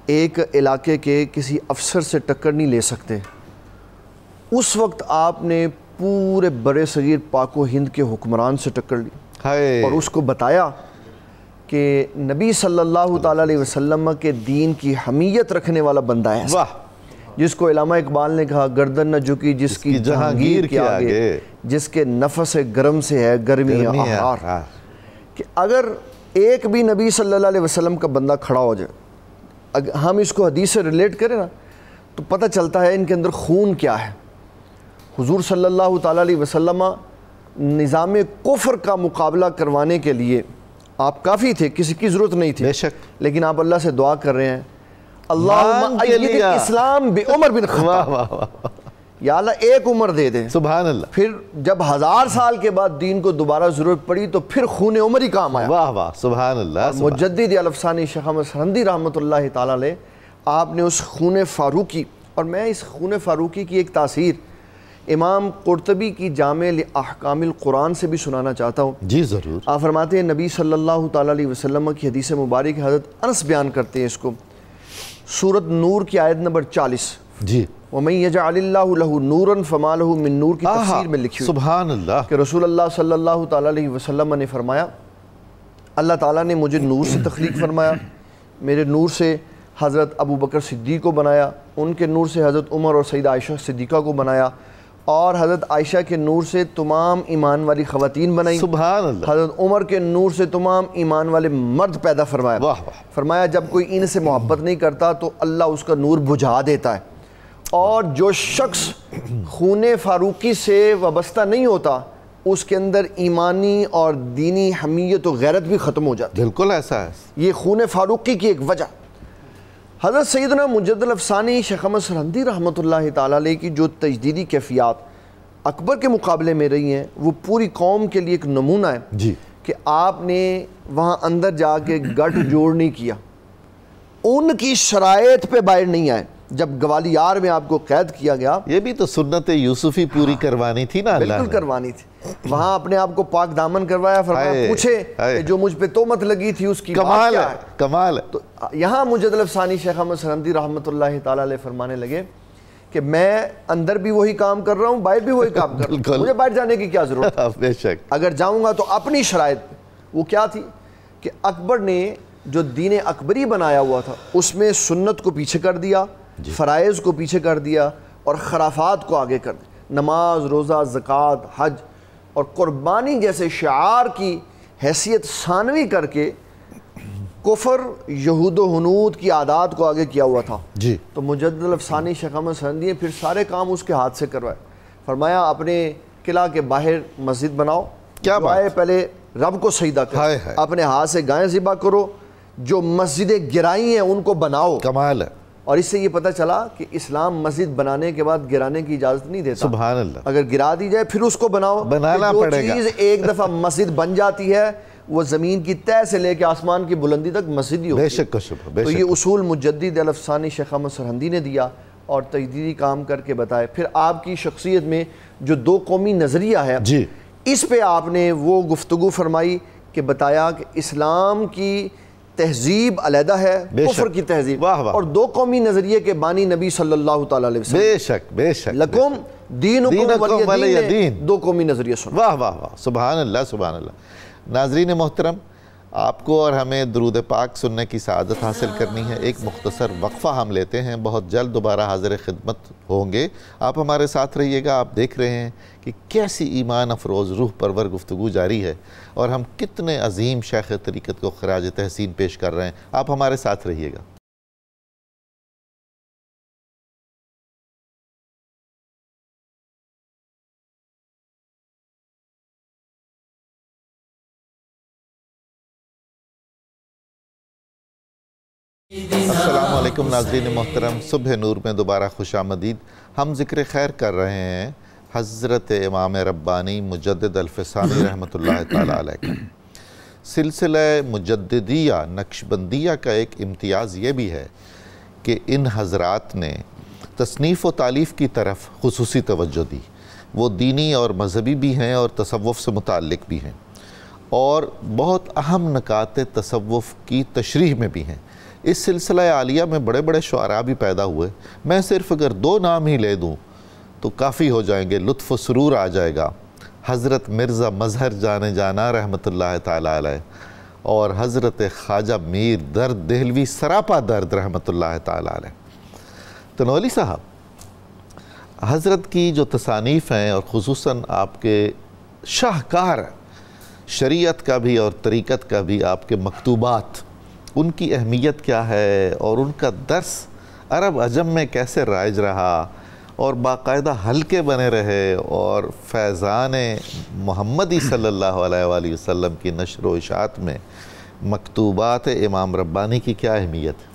ایک علاقے کے کسی افسر سے ٹکر نہیں لے سکتے۔ اس وقت آپ نے پورے برِ صغیر پاک و ہند کے حکمران سے ٹکر لی اور اس کو بتایا کہ نبی صلی اللہ تعالیٰ علیہ وسلم کے دین کی حمیت رکھنے والا بندہ ہے، جس کو علامہ اقبال نے کہا گردن نہ جھکی جس کی جہانگیر کے آگے، جس کے نفس گرم سے ہے گرمی آہار۔ کہ اگر ایک بھی نبی صلی اللہ علیہ وسلم کا بندہ کھڑا ہو جائے، اگر ہم اس کو حدیث سے ریلیٹ کریں نا تو پتہ چلتا ہے ان کے اندر خون کیا ہے۔ حضور صلی اللہ تعالیٰ علیہ وسلم نظام کفر کا مقابلہ کروانے کے لیے آپ کافی تھے، کسی کی ضرورت نہیں تھی، لیکن آپ اللہ سے دعا کر رہے ہیں، اللہم ایید اسلام بعمر بن خطاب، یا اللہ ایک عمر دے دیں۔ سبحان اللہ۔ پھر جب 1000 سال کے بعد دین کو دوبارہ ضرورت پڑی تو پھر خون عمر ہی کام آیا۔ واہ واہ، سبحان اللہ۔ مجدد الافسانی شیخ احمد سرہندی رحمۃ اللہ تعالیٰ علیہ، آپ نے اس خون فاروقی، اور میں اس خون فاروقی کی ایک تاثیر امام قرطبی کی جامع احکام القرآن سے بھی سنانا چاہتا ہوں۔ جی ضرور۔ آپ فرماتے ہیں نبی صلی اللہ تعالیٰ علیہ وسلم کی حدیث مبارک حضرت انس بیان کرتے ہیں اس کو، سورۃ نور کی آیت نمبر 40۔ جی۔ وَمَن يَجْعَلِ اللَّهُ لَهُ نُورًا فَمَا لَهُ مِن نُور کی تفسیر میں لکھی ہوئی، سبحان اللہ، کہ رسول اللہ صلی اللہ تعالیٰ علیہ وسلم نے فرمایا اللہ تعالیٰ نے مجھے نور سے تخلیق فرمایا، میرے نور سے حضرت ابو بکر صدیق کو بنایا، ان کے نور سے حضرت عمر اور سیدہ عائشہ صدیقہ کو بنایا، اور حضرت عائشہ کے نور سے تمام ایمان والی خواتین بنائی، سبحان اللہ، حضرت عمر کے نور سے تمام ایمان والے مرد پیدا فرمایا۔ فرمایا جب کوئی ان سے محبت نہیں کرتا تو اللہ اس کا نور بجھا دیتا ہے، اور جو شخص خون فاروقی سے وابستہ نہیں ہوتا اس کے اندر ایمانی اور دینی حمیت و غیرت بھی ختم ہو جاتی ہے۔ بالکل ایسا ہے، یہ خون فاروقی کی ایک وجہ۔ حضرت سیدنا مجدد الافسانی شیخ احمد سرہندی رحمۃ اللہ تعالیٰ علیہ کی جو تجدیدی کیفیات اکبر کے مقابلے میں رہی ہیں وہ پوری قوم کے لیے ایک نمونہ ہے جی، کہ آپ نے وہاں اندر جا کے گٹھ جوڑ نہیں کیا، ان کی شرائط پہ باہر نہیں آئے۔ جب گوالیار میں آپ کو قید کیا گیا، یہ بھی تو سنت یوسفی پوری کروانی تھی نا اللہ نے، بالکل کروانی تھی، وہاں اپنے آپ کو پاک دامن کروایا، فرمایا پوچھے کہ جو مجھ پہ تہمت لگی تھی اس کی بات کیا ہے؟ کمال ہے۔ تو یہاں مجدد الافسانی شیخ احمد سرہندی رحمۃ اللہ تعالیٰ علیہ فرمانے لگے کہ میں اندر بھی وہی کام کر رہا ہوں، باہر بھی وہی کام کر رہا ہوں، مجھے باہر جانے کی کیا ضرورت ہے؟ بے شک، اگر جاؤں گا تو اپنی شرائط پہ۔ وہ کیا تھی کہ اکبر نے جو دین اکبری بنایا ہوا تھا اس میں سنت کو پیچھے کر دیا، فرائض کو پیچھے کر دیا اور خرافات کو آگے کر دیا۔ نماز، روزہ، زکوٰۃ، حج اور قربانی جیسے شعار کی حیثیت ثانوی کر کے کفر، یہود و ہنود کی عادات کو آگے کیا ہوا تھا۔ جی، تو مجدد الافسانی شیخ احمد سرہندی نے پھر سارے کام اس کے ہاتھ سے کروائے۔ فرمایا اپنے قلعہ کے باہر مسجد بناؤ، کیا بات ہے، پہلے رب کو سجدہ کرو، اپنے ہاتھ سے گائیں ذبح کرو، جو مسجدیں گرائی ہیں ان کو بناؤ۔ کمال ہے۔ اور اس سے یہ پتہ چلا کہ اسلام مسجد بنانے کے بعد گرانے کی اجازت نہیں دیتا، سبحان اللہ، اگر گرا دی جائے پھر اس کو بناؤ، بنانا پڑے گا۔ جو چیز ایک دفعہ مسجد بن جاتی ہے وہ زمین کی تہہ سے لے کے آسمان کی بلندی تک مسجد ہی ہوتی ہے۔ بے شک شبہ، بے تو شک۔ یہ اصول مجدد الافسانی شیخ احمد سرہندی نے دیا اور تجدیدی کام کر کے بتائے۔ پھر آپ کی شخصیت میں جو دو قومی نظریہ ہے، جی، اس پہ آپ نے وہ گفتگو فرمائی کہ بتایا کہ اسلام کی تہذیب علیحدہ ہے، کفر کی تہذیب، اور دو قومی نظریے کے بانی نبی صلی اللہ تعالیٰ علیہ وسلم، بے شک بے شک، لکم دینکم ولی دین، دو قومی نظریے سن۔ واہ واہ واہ، سبحان اللہ سبحان اللہ۔ ناظرین محترم، آپ کو اور ہمیں درود پاک سننے کی سعادت حاصل کرنی ہے۔ ایک مختصر وقفہ ہم لیتے ہیں، بہت جلد دوبارہ حاضر خدمت ہوں گے۔ آپ ہمارے ساتھ رہیے گا۔ آپ دیکھ رہے ہیں کہ کیسی ایمان افروز روح پرور گفتگو جاری ہے اور ہم کتنے عظیم شیخ طریقت کو خراج تحسین پیش کر رہے ہیں۔ آپ ہمارے ساتھ رہیے گا۔ السلام علیکم ناظرین محترم، صبح نور میں دوبارہ خوش آمدید۔ ہم ذکر خیر کر رہے ہیں حضرت امام ربانی مجدد الفسانی رحمۃ اللہ تعالیٰ علیہ کا۔ سلسلہ مجددیہ نقشبندیہ کا ایک امتیاز یہ بھی ہے کہ ان حضرات نے تصنیف و تالیف کی طرف خصوصی توجہ دی۔ وہ دینی اور مذہبی بھی ہیں اور تصوف سے متعلق بھی ہیں، اور بہت اہم نکات تصوف کی تشریح میں بھی ہیں۔ اس سلسلہ عالیہ میں بڑے بڑے شعراء بھی پیدا ہوئے۔ میں صرف اگر دو نام ہی لے دوں تو کافی ہو جائیں گے، لطف و سرور آ جائے گا۔ حضرت مرزا مظہر جانے جانا رحمۃ اللہ تعالیٰ علیہ، اور حضرت خواجہ میر درد دہلوی سراپا درد رحمۃ اللہ تعالیٰ علیہ۔ تنولی صاحب، حضرت کی جو تصانیف ہیں اور خصوصاً آپ کے شاہکار شریعت کا بھی اور طریقت کا بھی آپ کے مکتوبات، ان کی اہمیت کیا ہے اور ان کا درس عرب عجم میں کیسے رائج رہا اور باقاعدہ حلقے بنے رہے، اور فیضان محمدی صلی اللہ علیہ وآلہ وسلم کی نشر و اشاعت میں مکتوبات امام ربانی کی کیا اہمیت ہے؟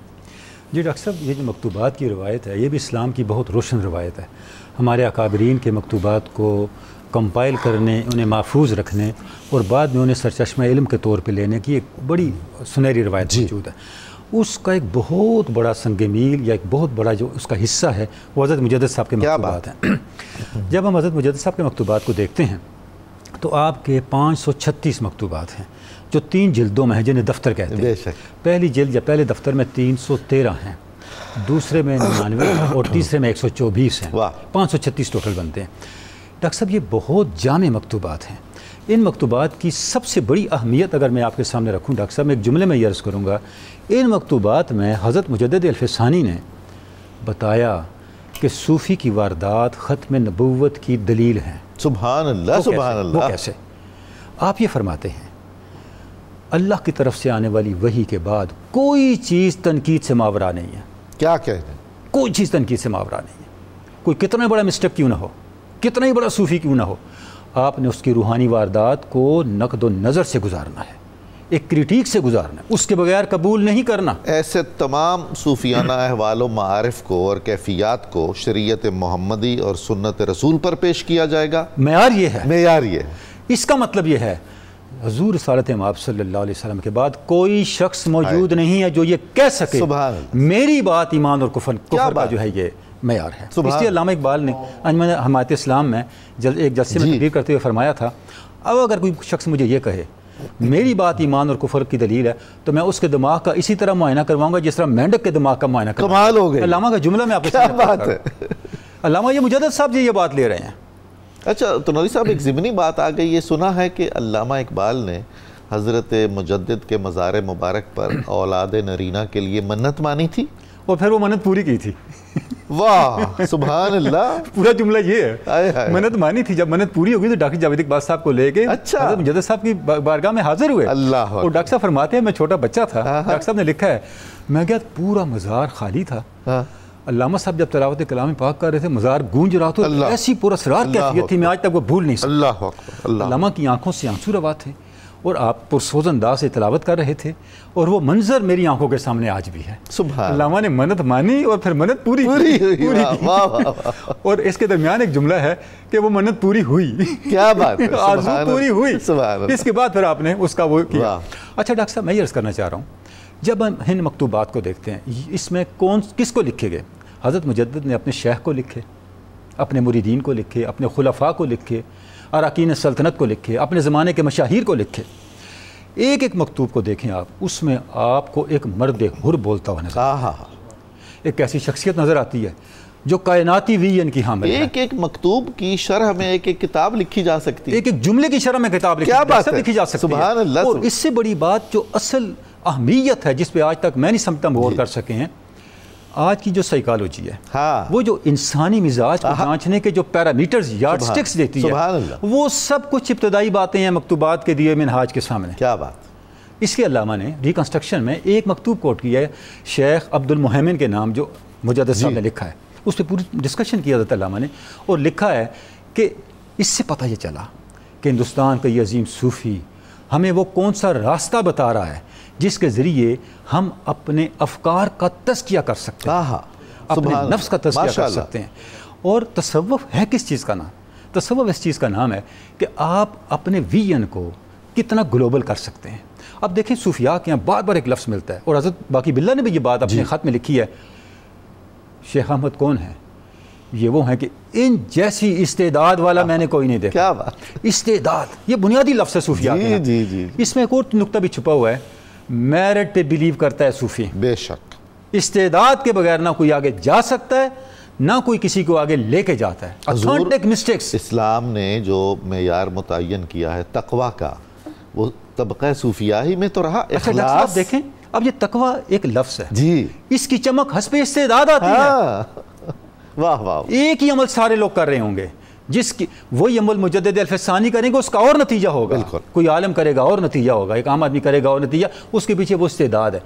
جی ڈاکٹر صاحب، یہ جو مکتوبات کی روایت ہے یہ بھی اسلام کی بہت روشن روایت ہے۔ ہمارے اکابرین کے مکتوبات کو کمپائل کرنے، انہیں محفوظ رکھنے اور بعد میں انہیں سرچشمہ علم کے طور پہ لینے کی ایک بڑی سنہری روایت موجود ہے۔ اس کا ایک بہت بڑا سنگ میل یا ایک بہت بڑا جو اس کا حصہ ہے وہ حضرت مجدد صاحب کے مکتوبات ہیں۔ جب ہم حضرت مجدد صاحب کے مکتوبات کو دیکھتے ہیں تو آپ کے 536 مکتوبات ہیں جو 3 جلدوں میں ہیں، جنہیں دفتر کہتے ہیں۔ بے شک۔ پہلی جلد یا پہلے دفتر میں 313 ہیں، دوسرے میں 99 اور تیسرے میں 124 ہیں، 536 ٹوٹل بنتے ہیں۔ ڈاکٹر صاحب، یہ بہت جامع مکتوبات ہیں۔ ان مکتوبات کی سب سے بڑی اہمیت اگر میں آپ کے سامنے رکھوں ڈاکٹر صاحب، میں ایک جملے میں یہ عرض کروں گا، ان مکتوبات میں حضرت مجدد الفسانی نے بتایا کہ صوفی کی واردات ختم نبوت کی دلیل ہیں۔ سبحان اللہ سبحان اللہ۔ وہ کیسے؟ آپ یہ فرماتے ہیں اللہ کی طرف سے آنے والی وحی کے بعد کوئی چیز تنقید سے ماورا نہیں ہے۔ کیا کہتے ہیں؟ کوئی چیز تنقید سے ماورا نہیں ہے۔ کوئی کتنا بڑا مسٹیک کیوں نہ ہو، کتنا ہی بڑا صوفی کیوں نہ ہو، آپ نے اس کی روحانی واردات کو نقد و نظر سے گزارنا ہے، ایک کریٹیک سے گزارنا ہے، اس کے بغیر قبول نہیں کرنا۔ ایسے تمام صوفیانہ احوال و معارف کو اور کیفیات کو شریعت محمدی اور سنت رسول پر پیش کیا جائے گا۔ معیار یہ ہے، معیار یہ ہے۔ اس کا مطلب یہ ہے حضور رسالت مآب صلی اللہ علیہ وسلم کے بعد کوئی شخص موجود نہیں ہے جو یہ کہہ سکے میری بات ایمان اور کفر کا جو ہے یہ معیار ہے. اس لیے علامہ اقبال نے انجمن حمایت اسلام میں ایک جلسے میں تقریر کرتے ہوئے فرمایا تھا اب اگر کوئی شخص مجھے یہ کہے میری بات ایمان اور کفر کی دلیل ہے تو میں اس کے دماغ کا اسی طرح معائنہ کرواؤں گا جس طرح مینڈک کے دماغ کا معائنہ کرواؤں گا. کمال ہو گئی. علامہ کا جملہ میں آپ کو بات ہے. علامہ یہ مجدد صاحب یہ بات لے رہے ہیں. اچھا تنوری صاحب ایک ضمنی بات آ گئی, یہ سنا ہے کہ علامہ اقبال نے حضرت مجدد کے مزار مبارک پر اولاد نرینہ کے لیے منت مانی تھی اور پھر وہ منت پوری کی تھی. واہ سبحان اللہ. پورا جملہ یہ ہے, منت مانی تھی, جب منت پوری ہوگی تو ڈاکٹر جاوید اقبال صاحب کو لے کے حضرت مجدد صاحب کی بارگاہ میں حاضر ہوئے. اللہ. اور ڈاکٹر صاحب فرماتے ہیں میں چھوٹا بچہ تھا, ڈاکٹر صاحب نے لکھا ہے میں گیا پورا مزار خالی تھا. علامہ صاحب جب تلاوت کلام پاک کر رہے تھے مزار گونج رہا تھا, ایسی پراسرار کیفیت تھی میں آج تک وہ بھول نہیں سکتا. اللہ اکبر. علامہ کی آنکھوں سے آنسو روا تھے اور آپ پرسوز انداز سے تلاوت کر رہے تھے اور وہ منظر میری آنکھوں کے سامنے آج بھی ہے. سبحان. علامہ نے منت مانی اور پھر منت پوری اور اس کے درمیان ایک جملہ ہے کہ وہ منت پوری ہوئی. کیا بات ہے, آرزو پوری ہوئی. اس کے بعد پھر آپ نے اس کا وہ کیا. اچھا ڈاکٹر صاحب میں یہ عرض کرنا چاہ رہا ہوں, جب ہم ہند مکتوبات کو دیکھتے ہیں اس میں کس کو لکھے گئے؟ حضرت مجدد نے اپنے شیخ کو لکھے, اپنے مریدین کو لکھے, اپنے خلفاء کو لکھے, اراکین سلطنت کو لکھے, اپنے زمانے کے مشاہیر کو لکھے. ایک ایک مکتوب کو دیکھیں آپ, اس میں آپ کو ایک مرد حر بولتا ہوا نظر آتا ہے. ایک ایسی شخصیت نظر آتی ہے جو کائناتی ویژن کی حامل ہے. ایک ایک مکتوب کی شرح میں ایک ایک کتاب لکھی جا سکتی ہے, ایک ایک جملے کی شرح میں کتاب لکھی جا سکتی ہے. سبحان اللہ. اور اس سے بڑی بات جو اصل اہمیت ہے جس پہ آج تک میں نہیں سمجھتا غور کر سکے ہیں, آج کی جو سائیکالوجی ہے وہ جو انسانی مزاج کو جانچنے کے جو پیرامیٹرز یارڈ سٹکس دیتی ہے وہ سب کچھ ابتدائی باتیں ہیں مکتوبات کے دیے منہاج کے سامنے. کیا بات. اس کے علامہ نے ریکنسٹرکشن میں ایک مکتوب کوٹ کیا ہے شیخ عبد المحمن کے نام جو مجدد صاحب نے لکھا ہے, اس پہ پوری ڈسکشن کیا حضرت علامہ نے اور لکھا ہے کہ اس سے پتہ یہ چلا کہ ہندوستان کا یہ عظیم صوفی ہمیں وہ کون سا راستہ بتا رہا ہے جس کے ذریعے ہم اپنے افکار کا تزکیہ کر سکتے ہیں, اپنے نفس کا تزکیہ کر سکتے ہیں. اور تصوف ہے کس چیز کا نام؟ تصوف اس چیز کا نام ہے کہ آپ اپنے ویژن کو کتنا گلوبل کر سکتے ہیں. اب دیکھیں صوفیاء کے یہاں بار بار ایک لفظ ملتا ہے اور حضرت باقی باللہ نے بھی یہ بات اپنے خط میں لکھی ہے. شیخ احمد کون ہے؟ یہ وہ ہیں کہ ان جیسی استعداد والا میں نے کوئی نہیں دیکھا. کیا بات. استعداد یہ بنیادی لفظ ہے صوفیاء کے یہاں. اس میں ایک اور نقطہ بھی چھپا ہوا ہے, میرٹ پہ بیلیو کرتا ہے صوفی. بے شک. استعداد کے بغیر نہ کوئی آگے جا سکتا ہے نہ کوئی کسی کو آگے لے کے جاتا ہے. Authentic mistakes. اسلام نے جو معیار متعین کیا ہے تقوی کا وہ طبقہ صوفیاء ہی میں تو رہا. اخلاص دیکھیں, اب یہ تقوی ایک لفظ ہے جی, اس کی چمک حسب استعداد آتی ہے. واہ واہ. ایک ہی عمل سارے لوگ کر رہے ہوں گے, جس کی وہی عمل مجدد الفسانی کریں گے اس کا اور نتیجہ ہوگا. کوئی عالم کرے گا اور نتیجہ ہوگا, ایک عام آدمی کرے گا اور نتیجہ. اس کے پیچھے وہ استعداد ہے.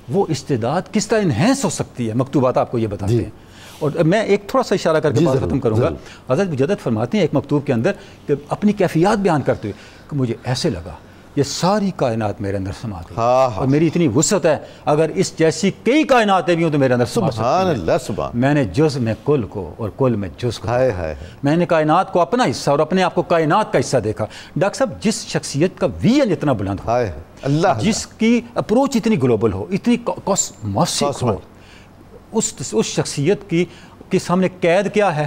وہ استعداد کس طرح انہینس ہو سکتی ہے مکتوبات آپ کو یہ بتاتے ہیں. اور میں ایک تھوڑا سا اشارہ کر کے بات ختم کروں گا. حضرت مجدد فرماتے ہیں ایک مکتوب کے اندر کہ اپنی کیفیات بیان کرتے ہوئے کہ مجھے ایسے لگا یہ ساری کائنات میرے اندر سما گئی اور میری اتنی وسعت ہے, اگر اس جیسی کئی کائناتیں بھی ہوں تو میرے اندر سما سکتی ہیں. میں نے جز میں کل کو اور کل میں جز کو, میں نے کائنات کو اپنا حصہ اور اپنے آپ کو کائنات کا حصہ دیکھا. ڈاکٹر صاحب جس شخصیت کا ویژن اتنا بلند ہو, جس کی اپروچ اتنی گلوبل ہو, اتنی کاسموسک ہو, اس شخصیت کی سامنے قید کیا ہے,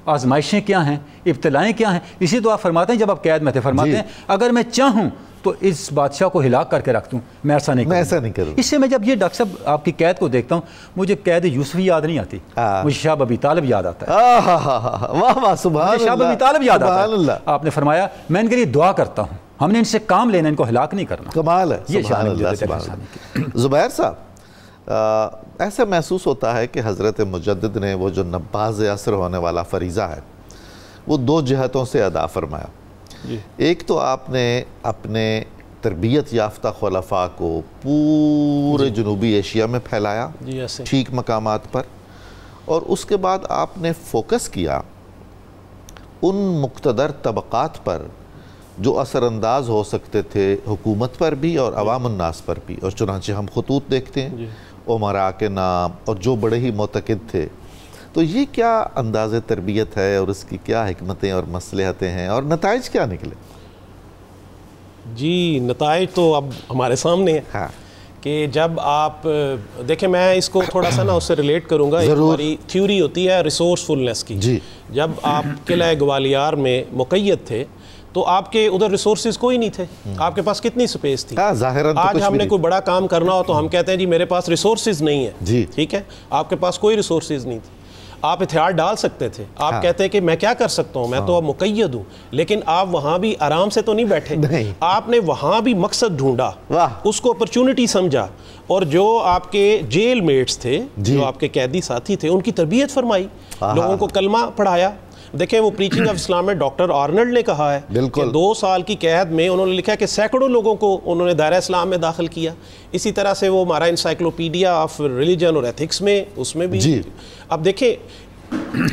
آزمائشیں کیا ہیں, ابتلائیں کیا ہیں. اسی تو آپ فرماتے ہیں جب آپ قید میں تھے, فرماتے ہیں اگر میں چاہوں تو اس بادشاہ کو ہلاک کر کے رکھ دوں, میں ایسا نہیں کروں. اس سے میں جب یہ ڈاکٹر صاحب آپ کی قید کو دیکھتا ہوں مجھے قید یوسفی یاد نہیں آتی, مجھے شاہ ابی طالب یاد آتا ہے. مجھے شاہ ابی طالب یاد آتا ہے. آپ نے فرمایا میں ان کے لیے دعا کرتا ہوں, ہم نے ان سے کام لینا, ان کو ہلاک نہیں کرنا. کمال ہے. یہ شان. زبیر صاحب ایسا محسوس ہوتا ہے کہ حضرت مجدد نے وہ جو نباز عصر ہونے والا فریضہ ہے وہ دو جہتوں سے ادا فرمایا. ایک تو آپ نے اپنے تربیت یافتہ خلفاء کو پورے جنوبی ایشیا میں پھیلایا ٹھیک مقامات پر, اور اس کے بعد آپ نے فوکس کیا ان مقتدر طبقات پر جو اثر انداز ہو سکتے تھے حکومت پر بھی اور عوام الناس پر بھی. اور چنانچہ ہم خطوط دیکھتے ہیں عمراء کے نام اور جو بڑے ہی معتقد تھے. تو یہ کیا انداز تربیت ہے اور اس کی کیا حکمتیں اور مصلحتیں ہیں اور نتائج کیا نکلے؟ جی نتائج تو اب ہمارے سامنے ہیں ہاں کہ جب آپ دیکھیں، میں اس کو تھوڑا سا نا اس سے ریلیٹ کروں گا. ایک ہماری تھیوری ہوتی ہے ریسورسفلنس کی. جی جب آپ قلعہ گوالیار میں مقید تھے تو آپ کے ادھر ریسورسز کوئی نہیں تھے. آپ کے پاس کتنی سپیس تھی؟ آج ہم نے کوئی بڑا کام کرنا ہو تو ہم کہتے ہیں جی میرے پاس ریسورسز نہیں ہے. جی ٹھیک ہے، آپ کے پاس کوئی ریسورسز نہیں تھی. آپ ہتھیار ڈال سکتے تھے. آپ کہتے ہیں کہ میں کیا کر سکتا ہوں، میں تو اب مقید ہوں. لیکن آپ وہاں بھی آرام سے تو نہیں بیٹھے. آپ نے وہاں بھی مقصد ڈھونڈا، اس کو اپرچونٹی سمجھا، اور جو آپ کے جیل میٹس تھے، جو آپ کے قیدی ساتھی تھے، ان کی تربیت فرمائی، لوگوں کو کلمہ پڑھایا. دیکھیں وہ پریچنگ آف اسلام میں ڈاکٹر آرنلڈ نے کہا ہے کہ 2 سال کی قید میں انہوں نے لکھا کہ سینکڑوں لوگوں کو انہوں نے دائرہ اسلام میں داخل کیا. اسی طرح سے وہ ہمارا انسائکلوپیڈیا آف ریلیجن اور ایتھکس میں، اس میں بھی. اب دیکھیں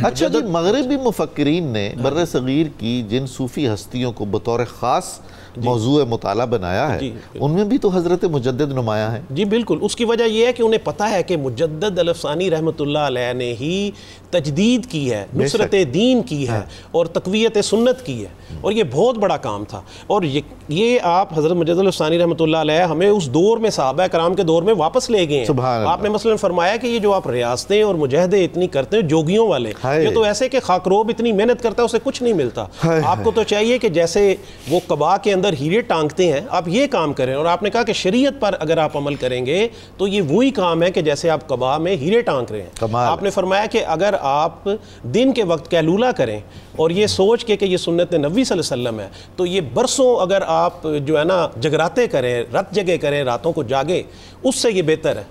اچھا جی، مغربی مفکرین نے بر صغیر کی جن صوفی ہستیوں کو بطور خاص موضوع مطالعہ بنایا ہے، ان میں بھی تو حضرت مجدد نمایاں ہیں. جی بالکل. اس کی وجہ یہ ہے کہ انہیں پتہ ہے کہ مجدد الافسانی رحمۃ اللہ علیہ نے ہی تجدید کی ہے، نصرت دین کی ہے، اور تقویت سنت کی ہے، اور یہ بہت بڑا کام تھا. اور یہ آپ حضرت مجدد الافسانی رحمۃ اللہ علیہ ہمیں اس دور میں، صحابہ کرام کے دور میں واپس لے گئے ہیں. آپ نے مثلا فرمایا کہ یہ جو آپ ریاستیں اور مجاہدے اتنی کرتے ہیں جوگیوں والے، یہ تو ایسے کہ خاکروب اتنی محنت کرتا ہے اسے کچھ نہیں ملتا. آپ کو تو چاہیے کہ جیسے وہ قبا کے اندر ہیرے ٹانگتے ہیں، آپ یہ کام کریں. اور آپ نے کہا کہ شریعت پر اگر آپ عمل کریں گے تو یہ وہی کام ہے کہ جیسے آپ قبا میں ہیرے ٹانگ رہے ہیں. آپ نے فرمایا کہ اگر آپ دن کے وقت قیلولہ کریں اور یہ سوچ کے کہ یہ سنت نبی صلی اللہ علیہ وسلم ہے، تو یہ برسوں اگر آپ جو ہے نا جگراتے کریں، رات جگے کریں، راتوں کو جاگیں، اس سے یہ بہتر ہے.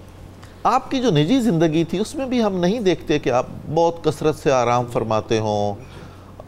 آپ کی جو نجی زندگی تھی اس میں بھی ہم نہیں دیکھتے کہ آپ بہت کثرت سے آرام فرماتے ہوں،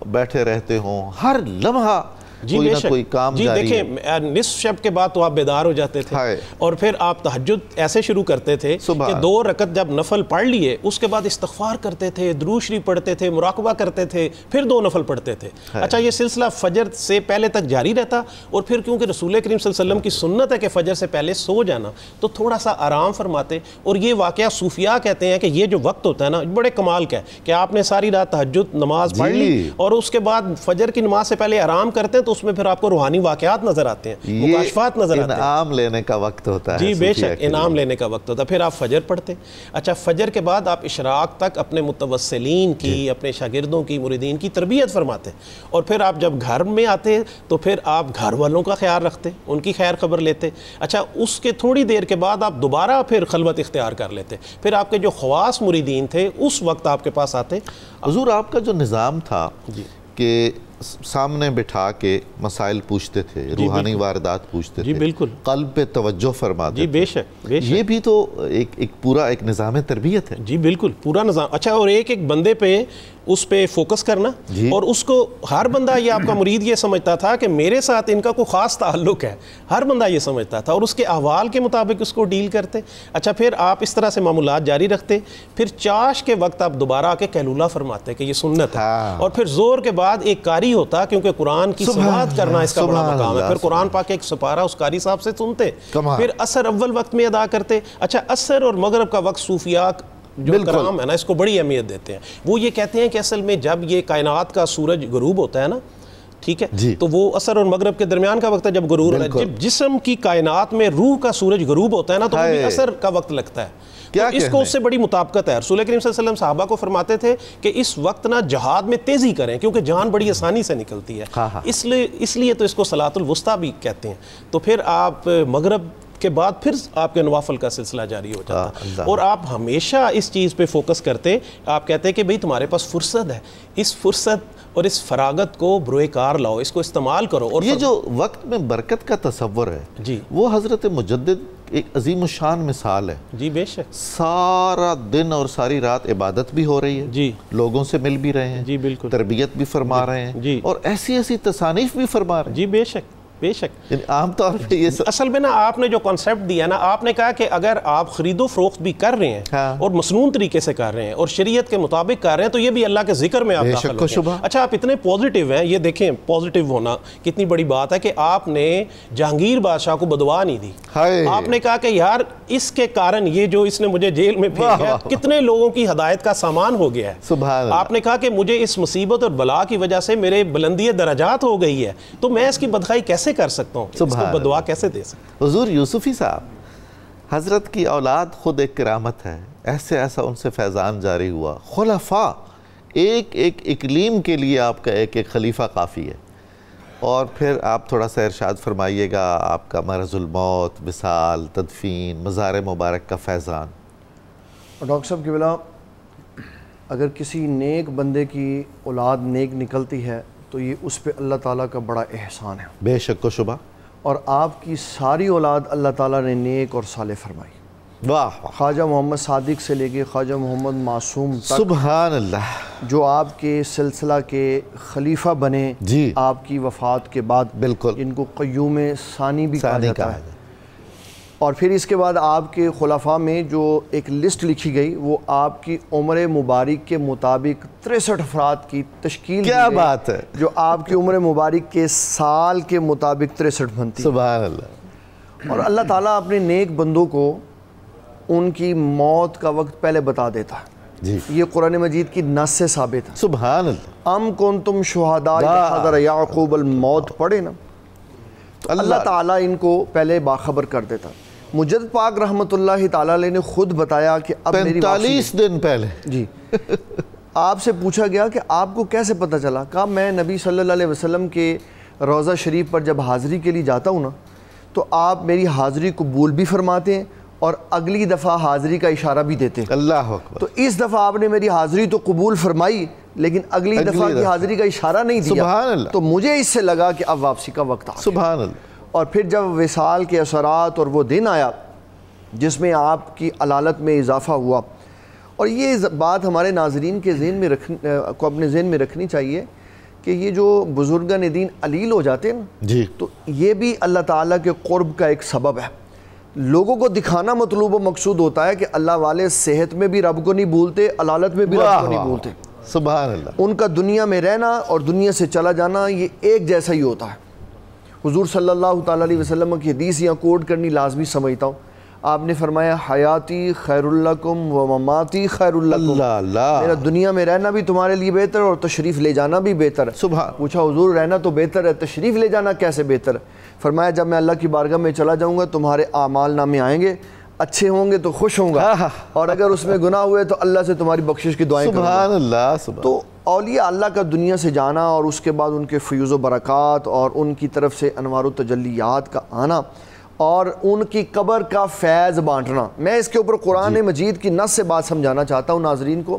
بیٹھے رہتے ہوں، ہر لمحہ کوئی نہ کوئی کام جاری ہے. جی دیکھیں نصف شب کے بعد تو آپ بیدار ہو جاتے تھے، اور پھر آپ تہجد ایسے شروع کرتے تھے کہ 2 رکعت جب نفل پڑھ لیے اس کے بعد استغفار کرتے تھے، درود شریف پڑھتے تھے، مراقبہ کرتے تھے، پھر 2 نفل پڑھتے تھے. اچھا یہ سلسلہ فجر سے پہلے تک جاری رہتا، اور پھر کیونکہ رسول کریم صلی اللہ علیہ وسلم کی سنت ہے کہ فجر سے پہلے سو جانا، تو تھوڑا سا آرام فرماتے. اور یہ واقعہ صوفیاء کہتے ہیں کہ یہ جو وقت ہوتا ہے نا بڑے کمال کا ہے کہ آپ نے ساری رات تہجد نماز پڑھ لی اور اس کے بعد فجر کی نماز سے پہلے آرام کرتے ہیں، تو اس میں پھر آپ کو روحانی واقعات نظر آتے ہیں، مکاشفات نظر آتے ہیں. انعام لینے کا وقت ہوتا ہے. جی بے شک انعام لینے کا وقت ہوتا ہے. پھر آپ فجر پڑھتے. اچھا فجر کے بعد آپ اشراق تک اپنے متوسلین کی، اپنے شاگردوں کی، مریدین کی تربیت فرماتے. اور پھر آپ جب گھر میں آتے تو پھر آپ گھر والوں کا خیال رکھتے، ان کی خیر خبر لیتے. اچھا اس کے تھوڑی دیر کے بعد آپ دوبارہ پھر خلوت اختیار کر لیتے. پھر آپ کے جو خواص مریدین تھے اس وقت آپ کے پاس آتے. حضور آپ کا جو نظام تھا کہ سامنے بٹھا کے مسائل پوچھتے تھے، روحانی واردات پوچھتے تھے، بالکل قلب پہ توجہ فرماتے تھے. بے شک یہ بھی تو ایک پورا ایک نظام تربیت ہے. جی بالکل پورا نظام. اچھا اور ایک بندے پہ اس پہ فوکس کرنا، اور اس کو ہر بندہ یہ آپ کا مرید یہ سمجھتا تھا کہ میرے ساتھ ان کا کوئی خاص تعلق ہے، ہر بندہ یہ سمجھتا تھا، اور اس کے احوال کے مطابق اس کو ڈیل کرتے. اچھا پھر آپ اس طرح سے معمولات جاری رکھتے. پھر چاش کے وقت آپ دوبارہ آ کے قیلولہ فرماتے کہ یہ سنت ہے. اور پھر زور کے بعد ایک قاری ہوتا، کیونکہ قرآن کی سماعت کرنا اس کا بڑا مقام ہے. پھر قرآن پاک ایک سپارہ اس قاری صاحب سے سنتے. پھر عصر اول وقت میں ادا کرتے. اچھا عصر اور مغرب کا وقت صوفیاء جو کرام ہے نا اس کو بڑی اہمیت دیتے ہیں. وہ یہ کہتے ہیں کہ اصل میں جب یہ کائنات کا سورج غروب ہوتا ہے نا، ٹھیک ہے، تو وہ عصر اور مغرب کے درمیان کا وقت ہے جب غروب ہے. جب جسم کی کائنات میں روح کا سورج غروب ہوتا ہے نا تو وہ بھی عصر کا وقت لگتا ہے. اس کو اس سے بڑی مطابقت ہے. رسول کریم صلی اللہ علیہ وسلم صحابہ کو فرماتے تھے کہ اس وقت نا جہاد میں تیزی کریں کیونکہ جان بڑی آسانی سے نکلتی ہے. اس لیے تو اس کو صلاۃ الوسطیٰ بھی کہتے ہیں. تو پھر آپ مغرب کے بعد پھر آپ کے نوافل کا سلسلہ جاری ہو جاتا. اور آپ ہمیشہ اس چیز پہ فوکس کرتے. آپ کہتے کہ بھئی تمہارے پاس فرصت ہے، اس فرصت اور اس فراغت کو بروئے کار لاؤ، اس کو استعمال کرو. اور یہ جو وقت میں برکت کا تصور ہے جی وہ حضرت مجدد ایک عظیم الشان مثال ہے. جی بے شک. سارا دن اور ساری رات عبادت بھی ہو رہی ہے، جی لوگوں سے مل بھی رہے ہیں، جی بالکل، تربیت بھی فرما رہے ہیں، جی اور ایسی ایسی تصانیف بھی فرما رہے ہیں. جی بے شک بے شک. عام طور پہ یہ اصل میں نا آپ نے جو کانسیپٹ دیا نا، آپ نے کہا کہ اگر آپ خرید و فروخت بھی کر رہے ہیں اور مسنون طریقے سے کر رہے ہیں اور شریعت کے مطابق کر رہے ہیں تو یہ بھی اللہ کے ذکر میں آپ داخل ہو گئے. اچھا آپ اتنے پازیٹیو ہیں، یہ دیکھیں پازیٹیو ہونا کتنی بڑی بات ہے کہ آپ نے جہانگیر بادشاہ کو بدعا نہیں دی. آپ نے کہا کہ یار اس کے کارن یہ جو اس نے مجھے جیل میں بھیج گیا کتنے لوگوں کی ہدایت کا سامان ہو گیا ہے. سبحان اللہ. آپ نے کہا کہ مجھے اس مصیبت اور بلا کی وجہ سے میرے بلندی درجات ہو گئی ہے تو میں اس کی بدخوائی کیسے کیسے کر سکتا ہوں، اس کو بدعا کیسے دے سکتا ہوں؟ حضور یوسفی صاحب حضرت کی اولاد خود ایک کرامت ہے، ایسا ان سے فیضان جاری ہوا. خلفاء ایک اقلیم کے لیے آپ کا ایک خلیفہ کافی ہے. اور پھر آپ تھوڑا سا ارشاد فرمائیے گا آپ کا مرض الموت، وصال، تدفین، مزار مبارک کا فیضان. ڈاکٹر صاحب کی بلا اگر کسی نیک بندے کی اولاد نیک نکلتی ہے تو یہ اس پہ اللہ تعالیٰ کا بڑا احسان ہے، بے شک و شبہ. اور آپ کی ساری اولاد اللہ تعالیٰ نے نیک اور صالح فرمائی. واہ واہ، خواجہ محمد صادق سے لے کے خواجہ محمد معصوم تک سبحان اللہ، جو آپ کے سلسلہ کے خلیفہ بنے جی آپ کی وفات کے بعد، بالکل، جن کو قیوم ثانی بھی کہا ثانی جاتا کہا ہے. اور پھر اس کے بعد آپ کے خلفاء میں جو ایک لسٹ لکھی گئی وہ آپ کی عمر مبارک کے مطابق 63 افراد کی تشکیل دی کیا گئی، بات ہے، جو آپ کی عمر مبارک کے سال کے مطابق 63 بنتی. سبحان اللہ. اور اللہ تعالیٰ اپنے نیک بندوں کو ان کی موت کا وقت پہلے بتا دیتا ہے. جی یہ قرآن مجید کی نص سے ثابت ہے. سبحان اللہ. ام کنتم شہداء اذ حضر یعقوب الموت پڑھے نا، اللہ تعالیٰ ان کو پہلے باخبر کر دیتا. مجدد پاک رحمۃ اللہ تعالیٰ علیہ نے خود بتایا کہ اب میری 45 دن پہلے جی آپ سے پوچھا گیا کہ آپ کو کیسے پتہ چلا؟ کہا میں نبی صلی اللہ علیہ وسلم کے روضہ شریف پر جب حاضری کے لیے جاتا ہوں نا تو آپ میری حاضری قبول بھی فرماتے ہیں اور اگلی دفعہ حاضری کا اشارہ بھی دیتے ہیں. اللہ اکبر. تو اس دفعہ آپ نے میری حاضری تو قبول فرمائی لیکن اگلی دفعہ کی حاضری کا اشارہ نہیں دیا. سبحان اللہ. تو مجھے اس سے لگا کہ اب واپسی کا وقت آ گیا. سبحان اللہ. اور پھر جب وصال کے اثرات اور وہ دن آیا جس میں آپ کی علالت میں اضافہ ہوا، اور یہ بات ہمارے ناظرین کے ذہن میں کو اپنے ذہن میں رکھنی چاہیے کہ یہ جو بزرگان دین علیل ہو جاتے ہیں نا جی تو یہ بھی اللہ تعالیٰ کے قرب کا ایک سبب ہے. لوگوں کو دکھانا مطلوب و مقصود ہوتا ہے کہ اللہ والے صحت میں بھی رب کو نہیں بھولتے، علالت میں بھی رب کو نہیں بھولتے. سبحان اللہ. ان کا دنیا میں رہنا اور دنیا سے چلا جانا یہ ایک جیسا ہی ہوتا ہے. حضور صلی اللہ تعالیٰ علیہ وسلم کی حدیث یہاں کوٹ کرنی لازمی سمجھتا ہوں. آپ نے فرمایا حیاتی خیر لکم و مماتی خیر لکم. میرا دنیا میں رہنا بھی تمہارے لیے بہتر اور تشریف لے جانا بھی بہتر ہے. سبحان. پوچھا حضور رہنا تو بہتر ہے، تشریف لے جانا کیسے بہتر ہے؟ فرمایا جب میں اللہ کی بارگاہ میں چلا جاؤں گا تمہارے اعمال نامے آئیں گے، اچھے ہوں گے تو خوش ہوں گا اور اگر اس میں گناہ ہوئے تو اللہ سے تمہاری بخشش کی دعائیں کروں گا. سبحان اللہ. تو اولیاء اللہ کا دنیا سے جانا اور اس کے بعد ان کے فیوز و برکات اور ان کی طرف سے انوار و تجلیات کا آنا اور ان کی قبر کا فیض بانٹنا، میں اس کے اوپر قرآن مجید کی نص سے بات سمجھانا چاہتا ہوں ناظرین کو.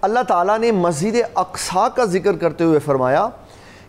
اللہ تعالیٰ نے مسجد اقصیٰ کا ذکر کرتے ہوئے فرمایا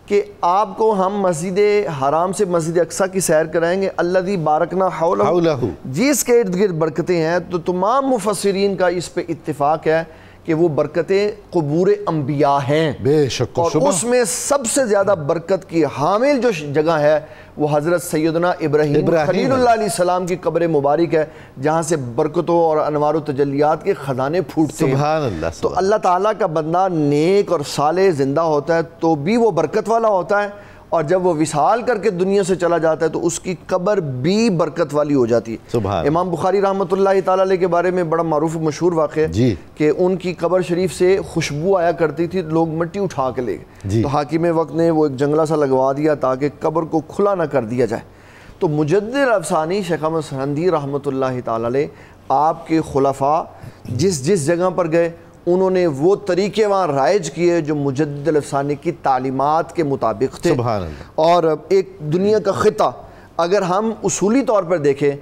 کہ آپ کو ہم مسجد حرام سے مسجد اقصیٰ کی سیر کرائیں گے، الذی بارکنا حولہ، جس کے ارد گرد برکتیں ہیں. تو تمام مفسرین کا اس پہ اتفاق ہے کہ وہ برکتیں قبور انبیاء ہیں. بے شک اور اس میں سب سے زیادہ برکت کی حامل جو جگہ ہے وہ حضرت سیدنا ابراہیم خلیل اللہ علیہ السلام کی قبر مبارک ہے، جہاں سے برکتوں اور انوار و تجلیات کے خزانے پھوٹتے ہیں. سبحان اللہ. تو اللہ تعالیٰ کا بندہ نیک اور صالح زندہ ہوتا ہے تو بھی وہ برکت والا ہوتا ہے، اور جب وہ وصال کر کے دنیا سے چلا جاتا ہے تو اس کی قبر بھی برکت والی ہو جاتی ہے. سبحان. امام بخاری رحمۃ اللہ تعالیٰ علیہ کے بارے میں بڑا معروف و مشہور واقعہ ہے کہ ان کی قبر شریف سے خوشبو آیا کرتی تھی، لوگ مٹی اٹھا کے لے گئے تو حاکم وقت نے وہ ایک جنگلہ سا لگوا دیا تاکہ قبر کو کھلا نہ کر دیا جائے. تو مجدد الافسانی شیخ احمد سرہندی رحمۃ اللہ تعالیٰ علیہ آپ کے خلفاء جس جگہ پر گئے انہوں نے وہ طریقے وہاں رائج کیے جو مجدد الافسانی کی تعلیمات کے مطابق تھے. سبحان اللہ. اور ایک دنیا کا خطہ اگر ہم اصولی طور پر دیکھیں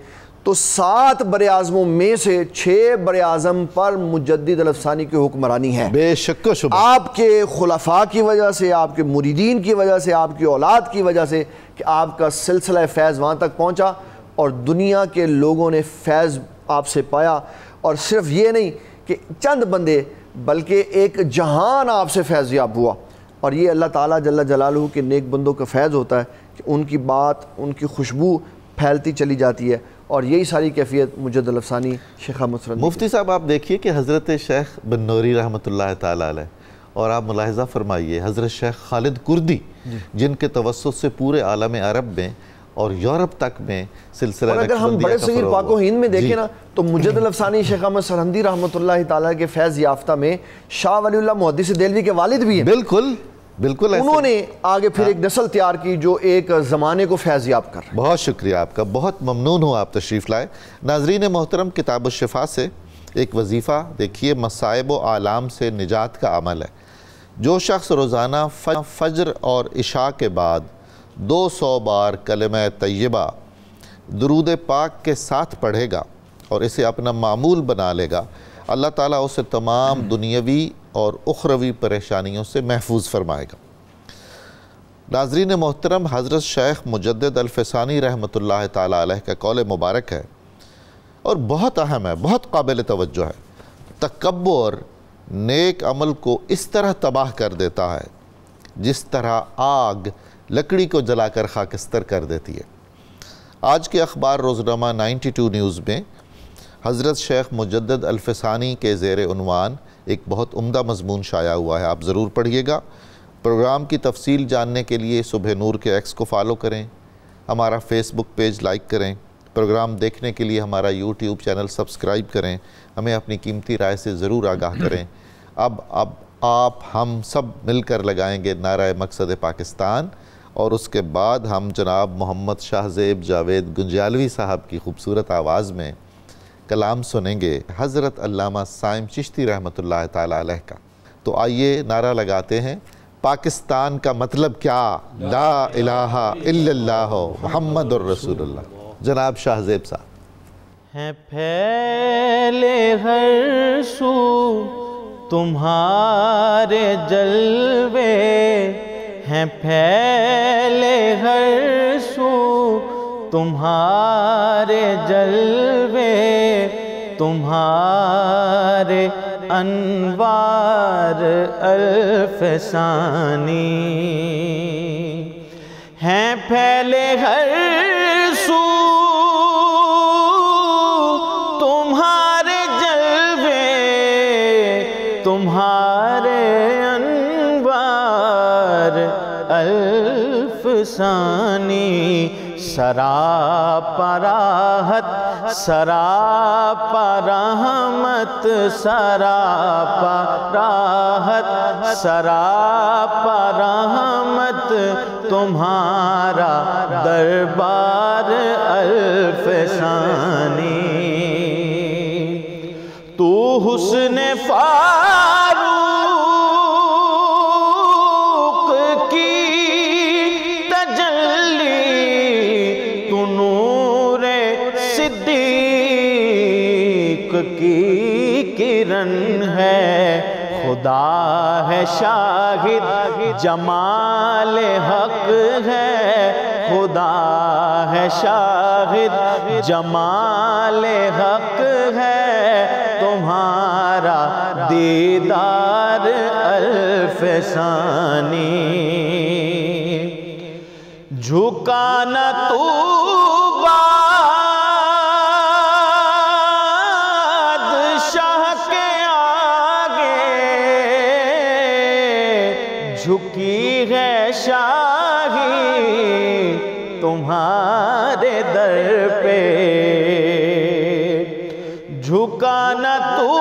تو 7 براعظموں میں سے 6 براعظم پر مجدد الافسانی کی حکمرانی ہے. بے شک و شبہ. آپ کے خلفاء کی وجہ سے، آپ کے مریدین کی وجہ سے، آپ کی اولاد کی وجہ سے کہ آپ کا سلسلہ فیض وہاں تک پہنچا اور دنیا کے لوگوں نے فیض آپ سے پایا. اور صرف یہ نہیں کہ چند بندے بلکہ ایک جہان آپ سے فیض یاب ہوا. اور یہ اللہ تعالیٰ جل جلالہ کے نیک بندوں کا فیض ہوتا ہے کہ ان کی بات، ان کی خوشبو پھیلتی چلی جاتی ہے. اور یہی ساری کیفیت مجدد الافسانی شیخ احمد سرہندی. مفتی صاحب آپ دیکھیے کہ حضرت شیخ بن نوری رحمۃ اللہ تعالیٰ علیہ، اور آپ ملاحظہ فرمائیے حضرت شیخ خالد کردی جن کے توسط سے پورے عالم عرب میں اور یورپ تک میں سلسلہ اور اگر ہم بڑے صغیر پاک و ہند میں دیکھیں نا تو مجدد الافسانی شیخ احمد سرہندی رحمۃ اللہ تعالیٰ کے فیض یافتہ میں شاہ ولی اللہ محدث دہلوی کے والد بھی ہیں. بالکل. بالکل انہوں نے آگے پھر ایک نسل تیار کی جو ایک زمانے کو فیض یاب کر رہا ہے۔ بہت شکریہ آپ کا، بہت ممنون ہوں آپ تشریف لائے۔ ناظرین محترم، کتاب الشفا سے ایک وظیفہ دیکھیے، مصائب و آلام سے نجات کا عمل ہے۔ جو شخص روزانہ فجر اور عشاء کے بعد 200 بار کلمہ طیبہ درود پاک کے ساتھ پڑھے گا اور اسے اپنا معمول بنا لے گا، اللہ تعالیٰ اسے تمام دنیاوی اور اخروی پریشانیوں سے محفوظ فرمائے گا۔ ناظرین محترم، حضرت شیخ مجدد الفسانی رحمۃ اللہ تعالیٰ علیہ کا قول مبارک ہے اور بہت اہم ہے، بہت قابل توجہ ہے۔ تکبر نیک عمل کو اس طرح تباہ کر دیتا ہے جس طرح آگ لکڑی کو جلا کر خاکستر کر دیتی ہے۔ آج کے اخبار روزنامہ 92 نیوز میں حضرت شیخ مجدد الفسانی کے زیر عنوان ایک بہت عمدہ مضمون شائع ہوا ہے، آپ ضرور پڑھیے گا۔ پروگرام کی تفصیل جاننے کے لیے صبح نور کے ایکس کو فالو کریں، ہمارا فیس بک پیج لائک کریں، پروگرام دیکھنے کے لیے ہمارا یوٹیوب چینل سبسکرائب کریں، ہمیں اپنی قیمتی رائے سے ضرور آگاہ کریں۔ اب آپ ہم سب مل کر لگائیں گے نعرہ مقصد پاکستان، اور اس کے بعد ہم جناب محمد شاہ زیب جاوید گنجیالوی صاحب کی خوبصورت آواز میں کلام سنیں گے حضرت علامہ صائم چشتی رحمۃ اللہ تعالیٰ علیہ کا۔ تو آئیے نعرہ لگاتے ہیں، پاکستان کا مطلب کیا؟ لا الہ الا اللہ محمد الرسول اللہ۔ جناب شاہ زیب صاحب۔ ہیں پھیلے ہر سو تمہارے جلوے، ہیں پھیلے ہر سو تمہارے جلوے، تمہارے انوار الفسانی، ہیں پھیلے ہر سو تمہارے جلوے، تمہارے انوار الفسانی، سراپا راحت سراپا رحمت، سراپا راحت سراپا رحمت، تمہارا دربار الفسانی۔ تو حسن فاروق کی تجلی، تو نور صدیق کی کرن ہے، خدا ہے شاہد جمال حق ہے، خدا ہے شاہد جمال حق ہے، تمہارا دیدار الفسانی۔ جھکا نہ تو بادشاہ کے آگے، جھکی ہے شاہی تمہارے در پہ، جھکا نہ تو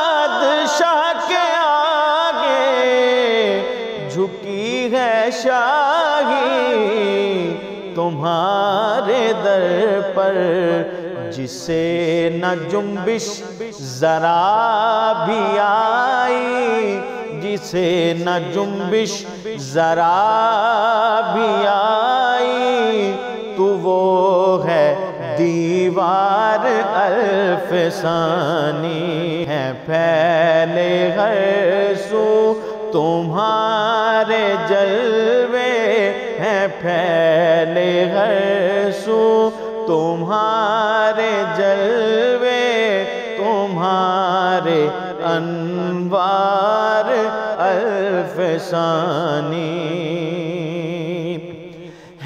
بادشاہ کے آگے، جھکی ہے شاہی تمہارے در پر، جسے نہ جنبش ذرا بھی آئی، جسے نہ جنبش ذرا بھی آئی، تو وہ ہے دیوار الفسانی۔ ہے پھیلے ہر سو تمہارے جلوے، ہیں پھیلے ہر سو تمہارے جلوے، تمہارے انوار الفسانی۔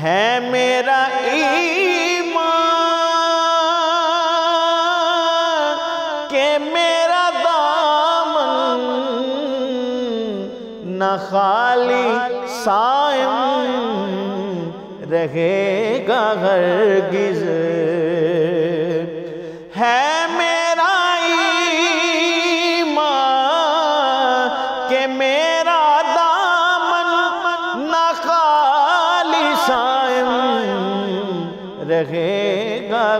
ہے میرا ایمان کہ میرا دامن نہ خالی صائم رہے گا ہرگز، ہے میرا ایمان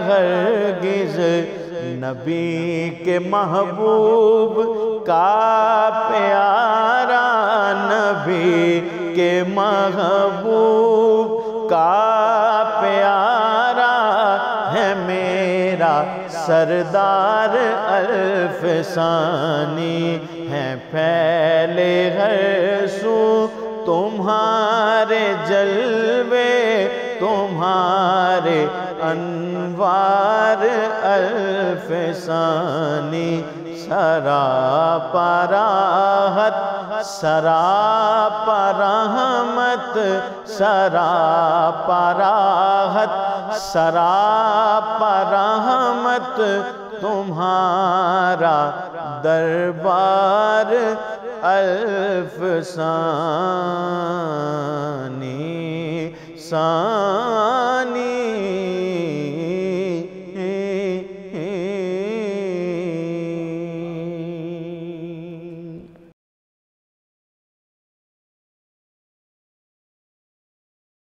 ہرگز نبی کے محبوب کا پیارا، نبی کے محبوب کا پیارا ہے میرا سردار الف ثانی، ہے پھیلے ہر سو تمہارے جلوے، تمہارے انوار الف ثانی، سراپا راحت سراپا رحمت، سراپا راحت سراپا رحمت تمہارا دربار الف ثانی